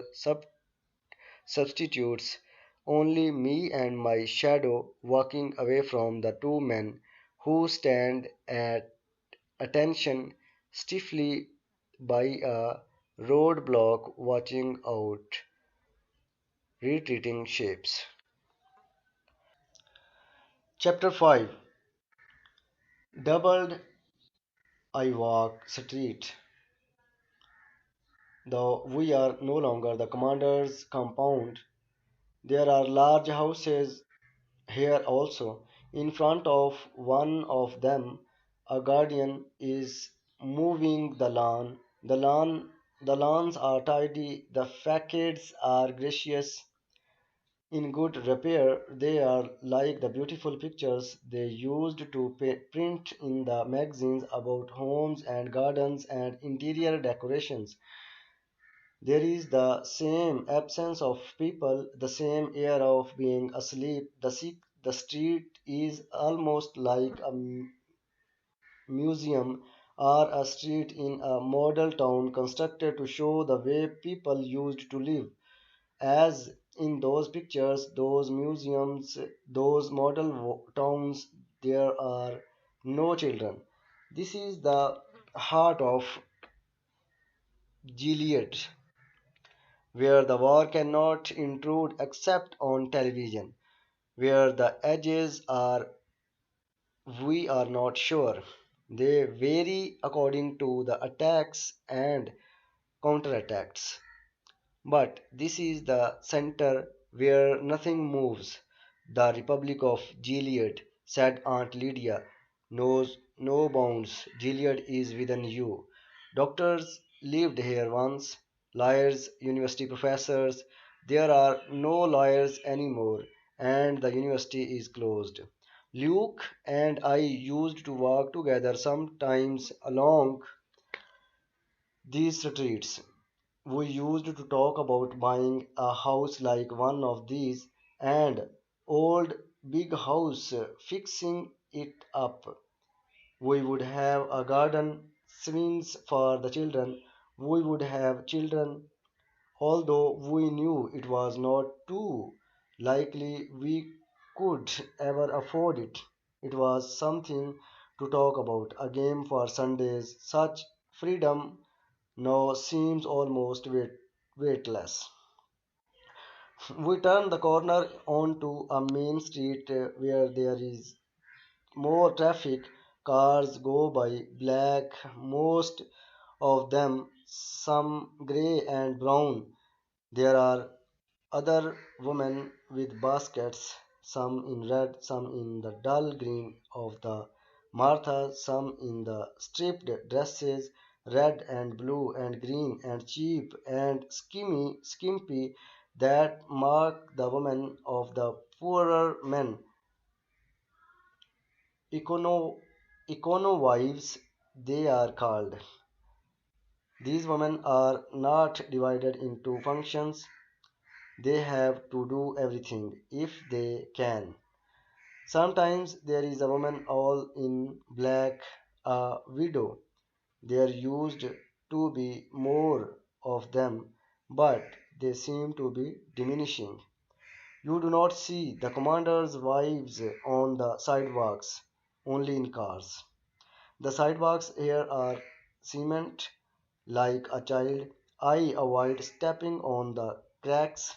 [SPEAKER 1] substitutes, only me and my shadow walking away from the two men who stand at attention stiffly by a roadblock watching out retreating shapes. Chapter 5. Doubled I walk street. Though we are no longer the commander's compound, there are large houses here also. In front of one of them, a guardian is mowing the lawn. The lawns are tidy, the facades are gracious, in good repair. They are like the beautiful pictures they used to print in the magazines about homes and gardens and interior decorations. There is the same absence of people, the same air of being asleep. The street is almost like a museum or a street in a model town constructed to show the way people used to live. As in those pictures, those museums, those model towns, there are no children. This is the heart of Gilead, where the war cannot intrude except on television, where the edges are we are not sure. They vary according to the attacks and counterattacks. But this is the center where nothing moves. The Republic of Gilead, said Aunt Lydia, knows no bounds. Gilead is within you. Doctors lived here once, lawyers, university professors. There are no lawyers anymore, and the university is closed. Luke and I used to walk together sometimes along these streets. We used to talk about buying a house like one of these, and old big house, fixing it up. We would have a garden, swings for the children. We would have children, although we knew it was not too likely we could ever afford it. It was something to talk about, a game for Sundays, such freedom now seems almost weightless. We turn the corner onto a main street where there is more traffic. Cars go by black, most of them some grey and brown. There are other women with baskets, some in red, some in the dull green of the Martha, some in the striped dresses, red and blue and green and cheap and skimpy that mark the women of the poorer men. Econo, econo wives, they are called. These women are not divided into functions. They have to do everything if they can. Sometimes there is a woman all in black, a widow. There used to be more of them, but they seem to be diminishing. You do not see the commanders' wives on the sidewalks, only in cars. The sidewalks here are cement like a child. I avoid stepping on the cracks.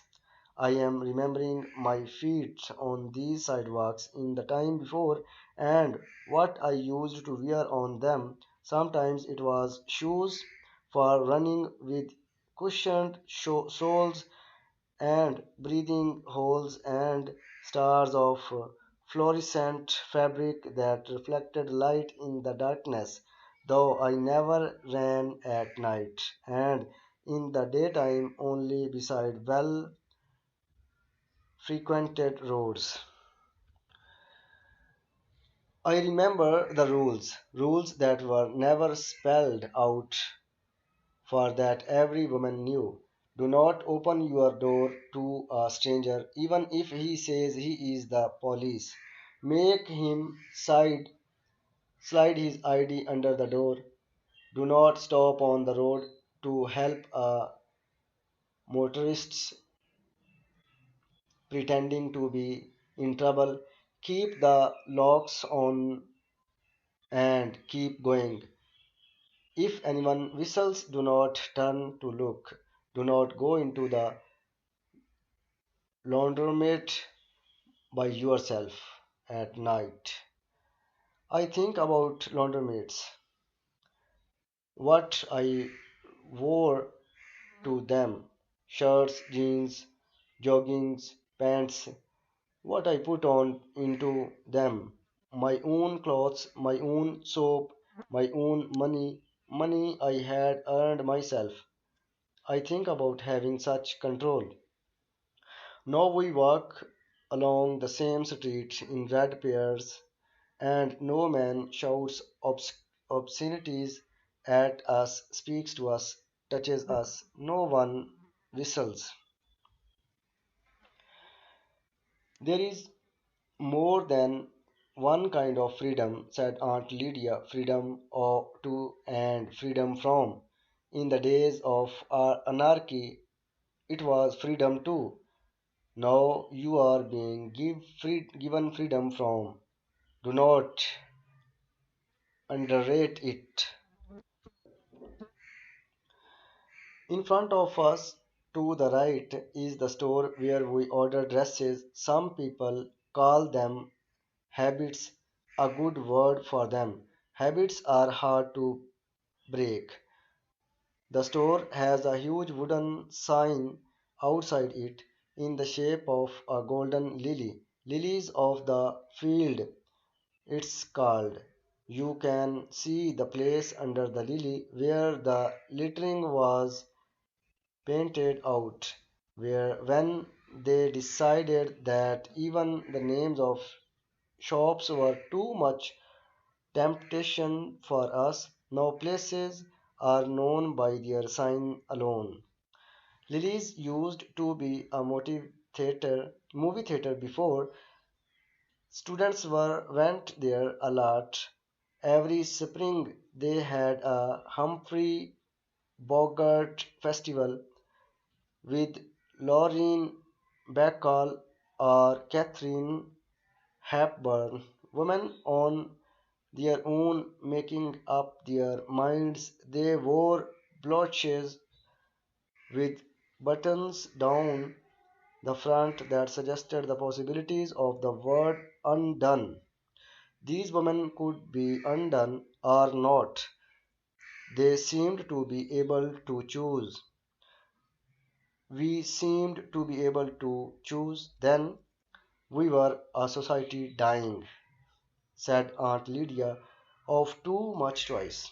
[SPEAKER 1] I am remembering my feet on these sidewalks in the time before and what I used to wear on them. Sometimes it was shoes for running with cushioned soles and breathing holes and stars of fluorescent fabric that reflected light in the darkness, though I never ran at night, and in the daytime only beside well frequented roads. I remember the rules that were never spelled out for that every woman knew. Do not open your door to a stranger, even if he says he is the police. Make him slide his ID under the door. Do not stop on the road to help a motorist pretending to be in trouble. Keep the locks on and keep going. If anyone whistles, do not turn to look. Do not go into the laundromat by yourself at night. I think about laundromats, what I wore to them, shirts, jeans, joggings, pants, what I put on into them, my own clothes, my own soap, my own money, money I had earned myself. I think about having such control. Now we walk along the same street in red pairs, and no man shouts obscenities at us, speaks to us, touches us. No one whistles. There is more than one kind of freedom, said Aunt Lydia. Freedom to and freedom from. In the days of our anarchy, it was freedom too. Now you are being given freedom from. Do not underrate it. In front of us, to the right, is the store where we order dresses. Some people call them habits, a good word for them. Habits are hard to break. The store has a huge wooden sign outside it in the shape of a golden lily. Lilies of the field, it's called. You can see the place under the lily where the lettering was painted out, where when they decided that even the names of shops were too much temptation for us, now places are known by their sign alone. Lily's used to be a movie theater before. Students went there a lot. Every spring they had a Humphrey Bogart festival with Lorraine Bacall or Catherine Hepburn. Women on their own, making up their minds. They wore blotches with buttons down the front that suggested the possibilities of the word undone. These women could be undone or not. They seemed to be able to choose. We seemed to be able to choose. Then we were a society dying, said Aunt Lydia, of too much choice.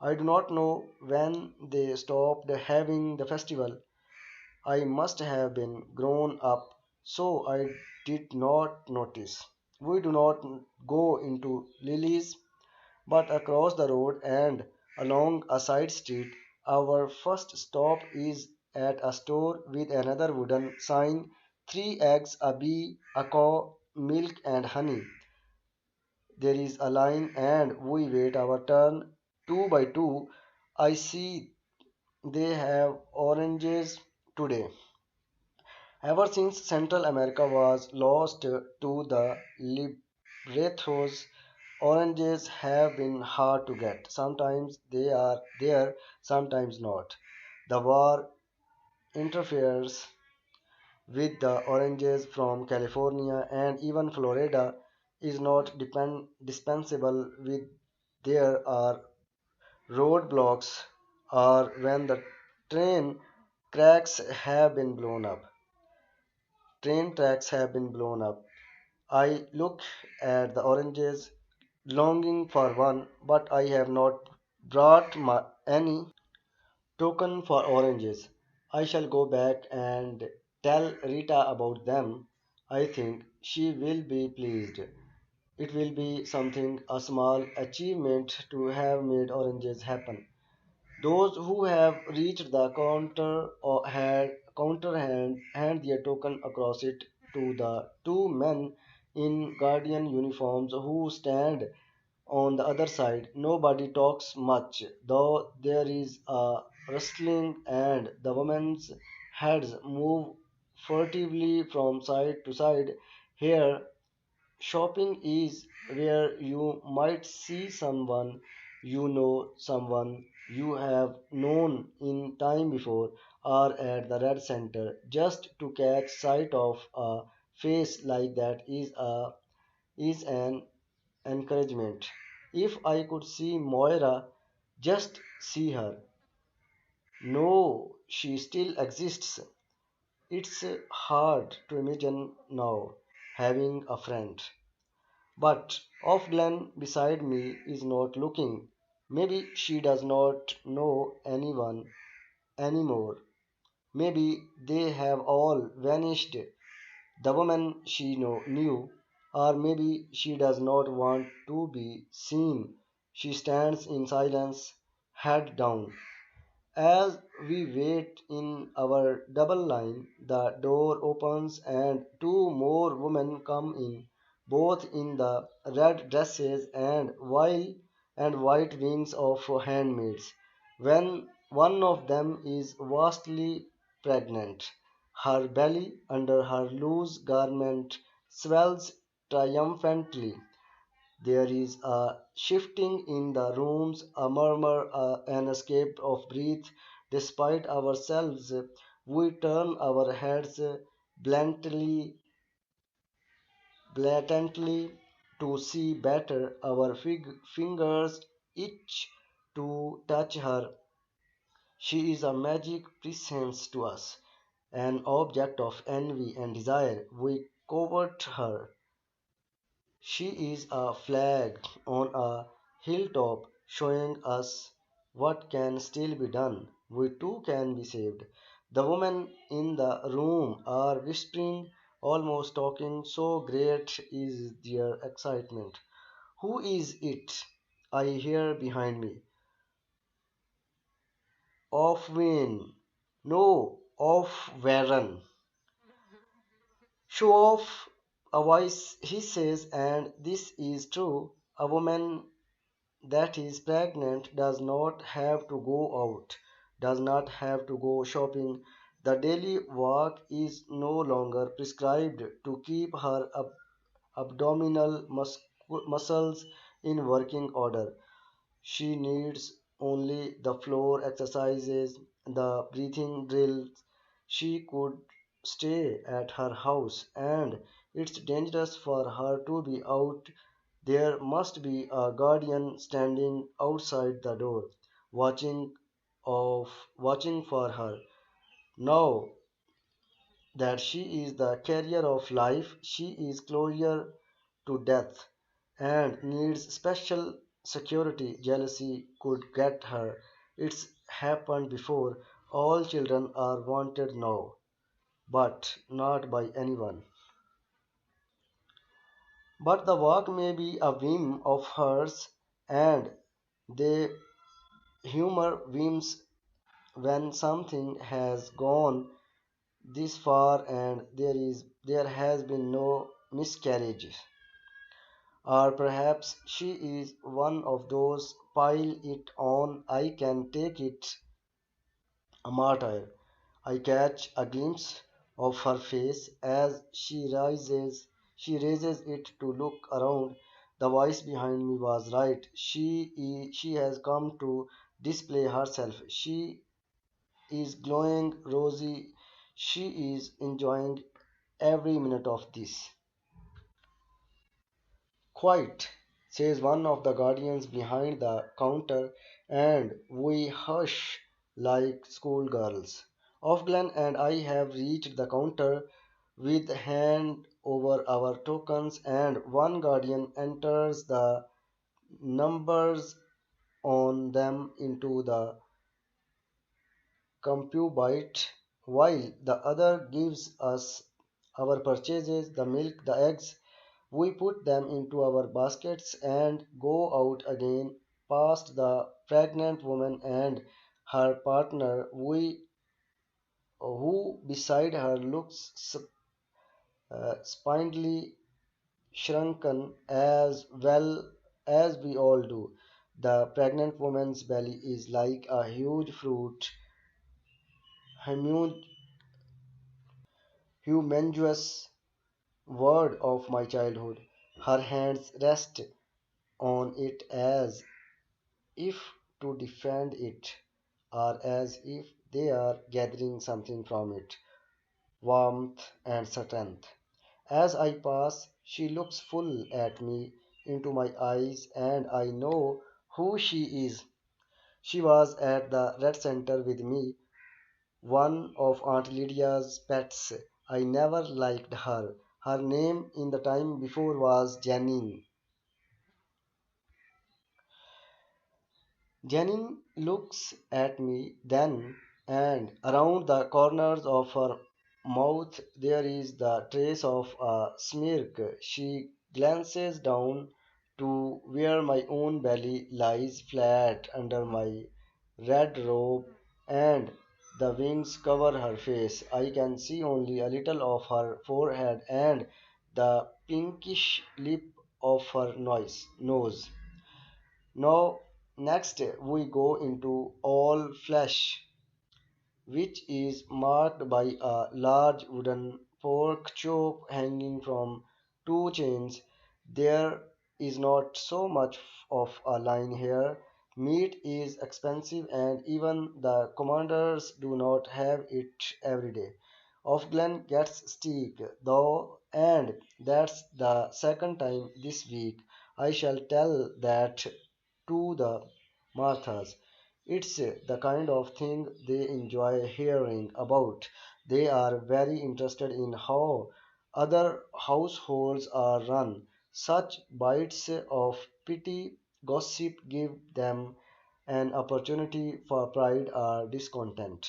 [SPEAKER 1] I do not know when they stopped having the festival. I must have been grown up, so I did not notice. We do not go into Lily's, but across the road and along a side street. Our first stop is at a store with another wooden sign: three eggs, a bee, a cow, milk, and honey. There is a line, and we wait our turn two by two. I see they have oranges today. Ever since Central America was lost to the Libretos, oranges have been hard to get. Sometimes they are there, sometimes not. The war interferes with the oranges from California and even Florida is not dispensable with there are roadblocks or when the train cracks have been blown up. Train tracks have been blown up. I look at the oranges, longing for one, but I have not brought any token for oranges. I shall go back and tell Rita about them. I think she will be pleased. It will be something, a small achievement to have made oranges happen. Those who have reached the counter or had counter hand their token across it to the two men in guardian uniforms who stand on the other side. Nobody talks much, though there is a rustling and the women's heads move furtively from side to side. Here shopping is where you might see someone you know, someone you have known in time before, or at the red center. Just to catch sight of a face like that is an encouragement. If I could see Moira, just see her. No, she still exists. It's hard to imagine now having a friend. But off Glen beside me is not looking. Maybe she does not know anyone anymore. Maybe they have all vanished, the woman she knew, or maybe she does not want to be seen. She stands in silence, head down. As we wait in our double line, the door opens and two more women come in, both in the red dresses and white wings of handmaids. When one of them is vastly pregnant, her belly under her loose garment swells triumphantly. There is a shifting in the rooms, a murmur, an escape of breath. Despite ourselves, we turn our heads bluntly, blatantly to see better. Our fingers itch to touch her. She is a magic presence to us, an object of envy and desire. We covet her. She is a flag on a hilltop showing us what can still be done. We too can be saved. The women in the room are whispering, almost talking, so great is their excitement. Who is it? I hear behind me. Off Wayne. No, off Warren. Show off, a voice he says, and this is true. A woman that is pregnant does not have to go out, does not have to go shopping. The daily walk is no longer prescribed to keep her abdominal muscles in working order. She needs only the floor exercises, the breathing drills. She could stay at her house, and it's dangerous for her to be out. There must be a guardian standing outside the door, watching of watching for her. Now that she is the carrier of life, she is closer to death and needs special security. Jealousy could get her. It's happened before. All children are wanted now, but not by anyone. But the walk may be a whim of hers, and they humor whims when something has gone this far and there has been no miscarriage. Or perhaps she is one of those pile it on, I can take it, a martyr. I catch a glimpse of her face as she raises it to look around. The voice behind me was right. She has come to display herself. She is glowing rosy. She is enjoying every minute of this. Quite, says one of the guardians behind the counter, and we hush like schoolgirls. Ofglen and I have reached the counter with hand over our tokens, and one guardian enters the numbers on them into the compubite, while the other gives us our purchases, the milk, the eggs. We put them into our baskets and go out again past the pregnant woman and her partner, who beside her looks spindly shrunken as well as we all do. The pregnant woman's belly is like a huge fruit, humu- humongous word of my childhood. Her hands rest on it as if to defend it, or as if they are gathering something from it, warmth and strength. As I pass, she looks full at me into my eyes, and I know who she is. She was at the Red Center with me, one of Aunt Lydia's pets. I never liked her. Her name in the time before was Janine. Janine looks at me then, and around the corners of her mouth there is the trace of a smirk. She glances down to where my own belly lies flat under my red robe, and the wings cover her face. I can see only a little of her forehead and the pinkish lip of her nose. Now, next we go into all flesh, which is marked by a large wooden pork chop hanging from two chains. There is not so much of a line here. Meat is expensive, and even the commanders do not have it every day. Ofglen gets steak, though, and that's the second time this week. I shall tell that to the Marthas. It's the kind of thing they enjoy hearing about. They are very interested in how other households are run. Such bites of petty gossip give them an opportunity for pride or discontent.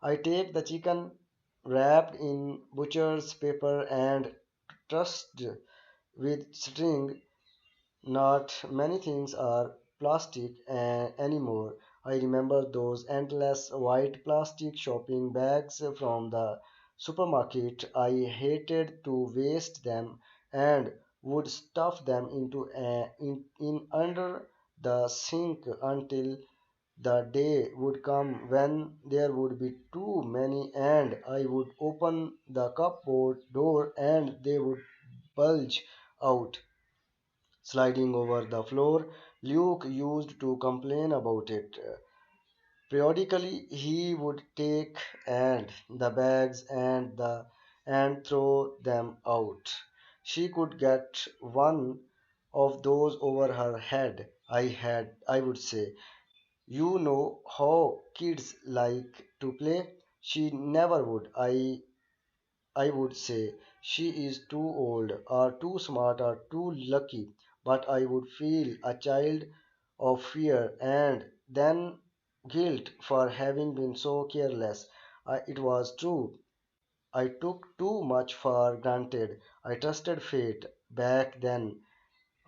[SPEAKER 1] I take the chicken wrapped in butcher's paper and trussed with string. Not many things are plastic anymore. I remember those endless white plastic shopping bags from the supermarket. I hated to waste them and would stuff them in under the sink until the day would come when there would be too many, and I would open the cupboard door and they would bulge out. sliding over the floor. Luke used to complain about it. Periodically, he would take and the bags and throw them out. She could get one of those over her head. I would say, you know how kids like to play. She never would. I would say she is too old or too smart or too lucky, but I would feel a child of fear and then guilt for having been so careless. It was true. I took too much for granted. I trusted fate back then.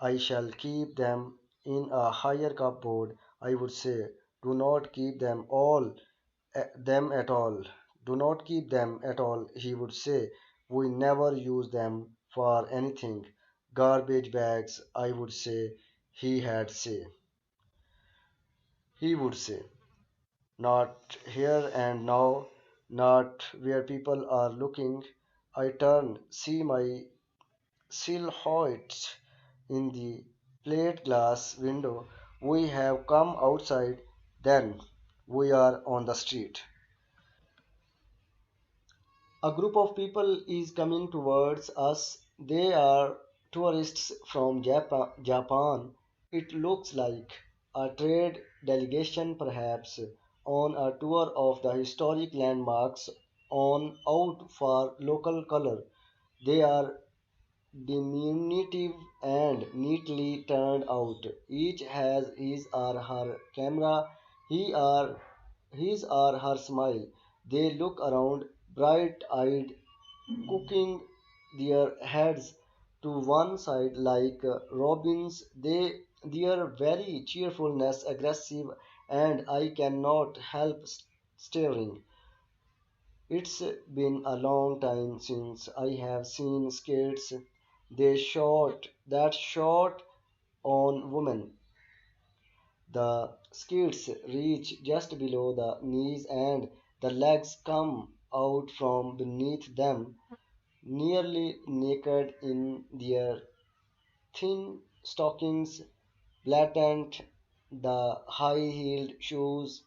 [SPEAKER 1] I shall keep them in a higher cupboard. I would say, do not keep them at all. Do not keep them at all, he would say. We never use them for anything. Garbage bags, I would say, he would say. Not here and now, not where people are looking. I turn, see my silhouette in the plate glass window. We have come outside, then we are on the street. A group of people is coming towards us. They are tourists from Japan. It looks like a trade delegation, perhaps, on a tour of the historic landmarks on out for local color. They are diminutive and neatly turned out. Each has his or her camera, he or his or her smile. They look around, bright eyed, cooking their heads to one side like robins. Their very cheerfulness aggressive, and I cannot help staring. It's been a long time since I have seen skirts that short on women. The skirts reach just below the knees and the legs come out from beneath them, nearly naked in their thin stockings, blatant, the high-heeled shoes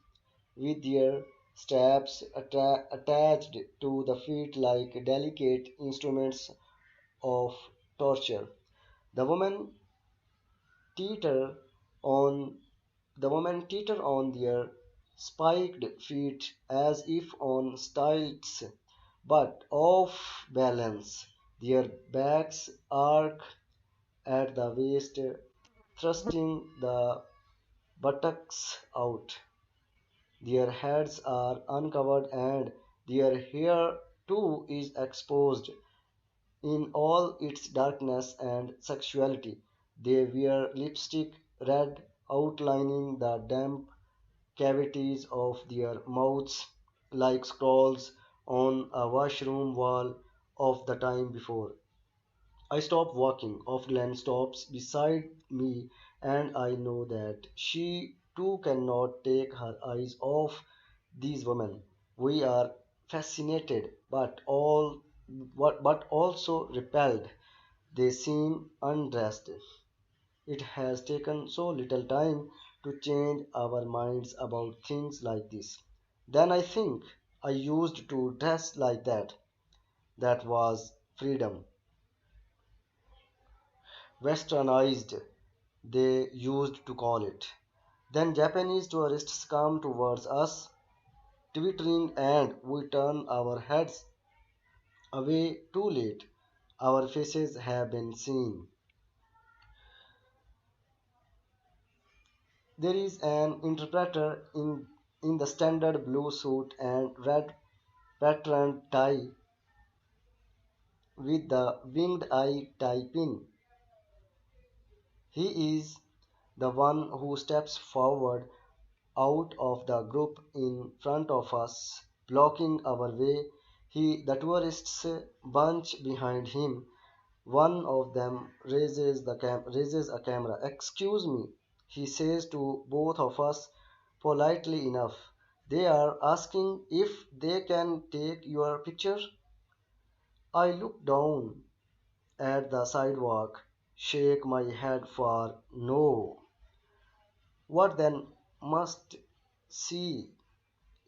[SPEAKER 1] with their straps attached to the feet like delicate instruments of torture. The women teeter on the women teeter on their spiked feet as if on stilts, but off balance. Their backs arc at the waist, thrusting the buttocks out. Their heads are uncovered and their hair too is exposed in all its darkness and sexuality. They wear lipstick red outlining the damp cavities of their mouths like scrawls on a washroom wall of the time before. I stop walking. Glen stops beside me, and I know that she too cannot take her eyes off these women. We are fascinated, but also repelled. They seem undressed. It has taken so little time to change our minds about things like this. Then I think I used to dress like that. That was freedom. Westernized, they used to call it. Then Japanese tourists come towards us, twittering, and we turn our heads away too late. Our faces have been seen. There is an interpreter in the standard blue suit and red patterned tie with the winged eye tie pin. He is the one who steps forward out of the group in front of us, blocking our way. The tourists bunch behind him. One of them raises a camera. Excuse me, he says to both of us politely enough. They are asking if they can take your picture. I look down at the sidewalk. shake my head for no. What then must see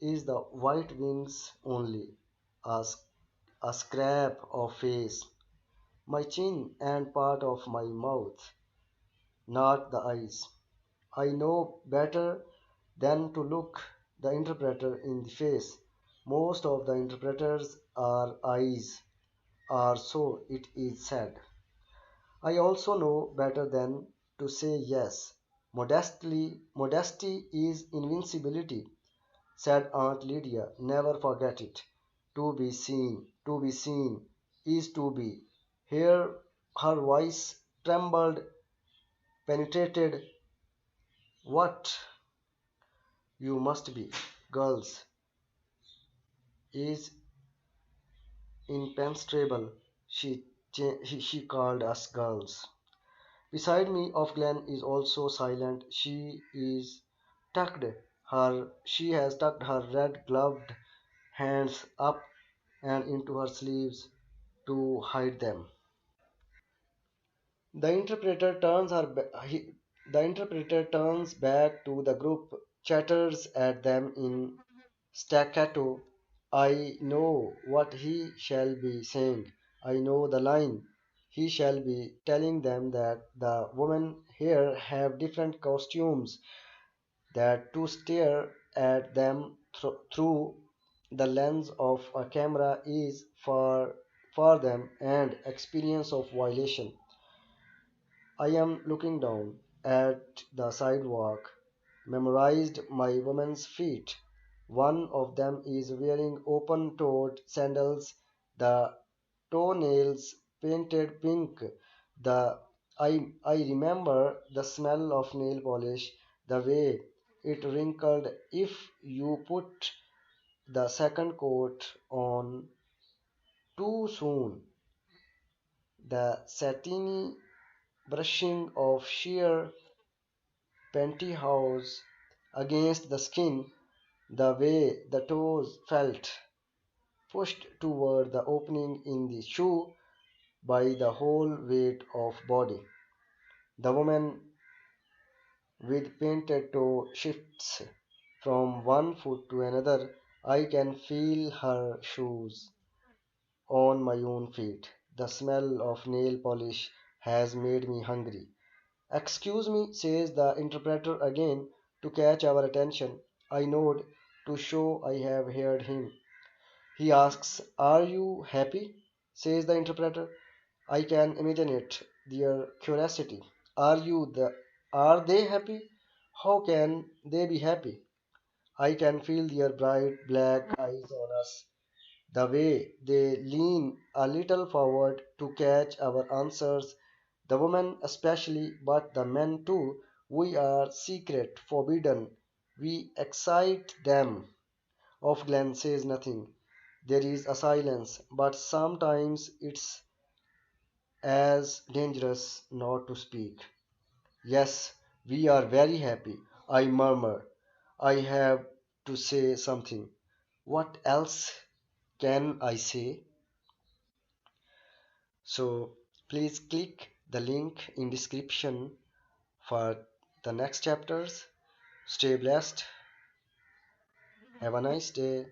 [SPEAKER 1] is the white wings only, a, a scrap of face, my chin and part of my mouth, not the eyes. I know better than to look the interpreter in the face. Most of the interpreters are eyes, or so it is said. I also know better than to say yes. Modesty is invincibility, said Aunt Lydia. Never forget it. To be seen is to be. Here her voice trembled, penetrated. What you must be, girls, is impenetrable. She called us girls. Beside me of Glen is also silent. She has tucked her red gloved hands up and into her sleeves to hide them. The interpreter the interpreter turns back to the group, chatters at them in staccato. I know what he shall be saying. I know the line. He shall be telling them that the women here have different costumes, that to stare at them through the lens of a camera is for them an experience of violation. I am looking down at the sidewalk, memorized my woman's feet. One of them is wearing open toed sandals, the toenails painted pink. The I remember the smell of nail polish, the way it wrinkled if you put the second coat on too soon, the satiny brushing of sheer pantyhose against the skin, the way the toes felt pushed toward the opening in the shoe by the whole weight of body. The woman with painted toe shifts from one foot to another. I can feel her shoes on my own feet. The smell of nail polish has made me hungry. Excuse me, says the interpreter again to catch our attention. I nod to show I have heard him. He asks, are you happy? Says the interpreter. I can imagine it, their curiosity. Are you the are they happy? How can they be happy? I can feel their bright black eyes on us, the way they lean a little forward to catch our answers, the women especially, but the men too. We are secret, forbidden. We excite them. Off Glen says nothing. There is a silence, but sometimes it's as dangerous not to speak. Yes, we are very happy, I murmur. I have to say something. What else can I say? So please click the link in description for the next chapters. Stay blessed. Have a nice day.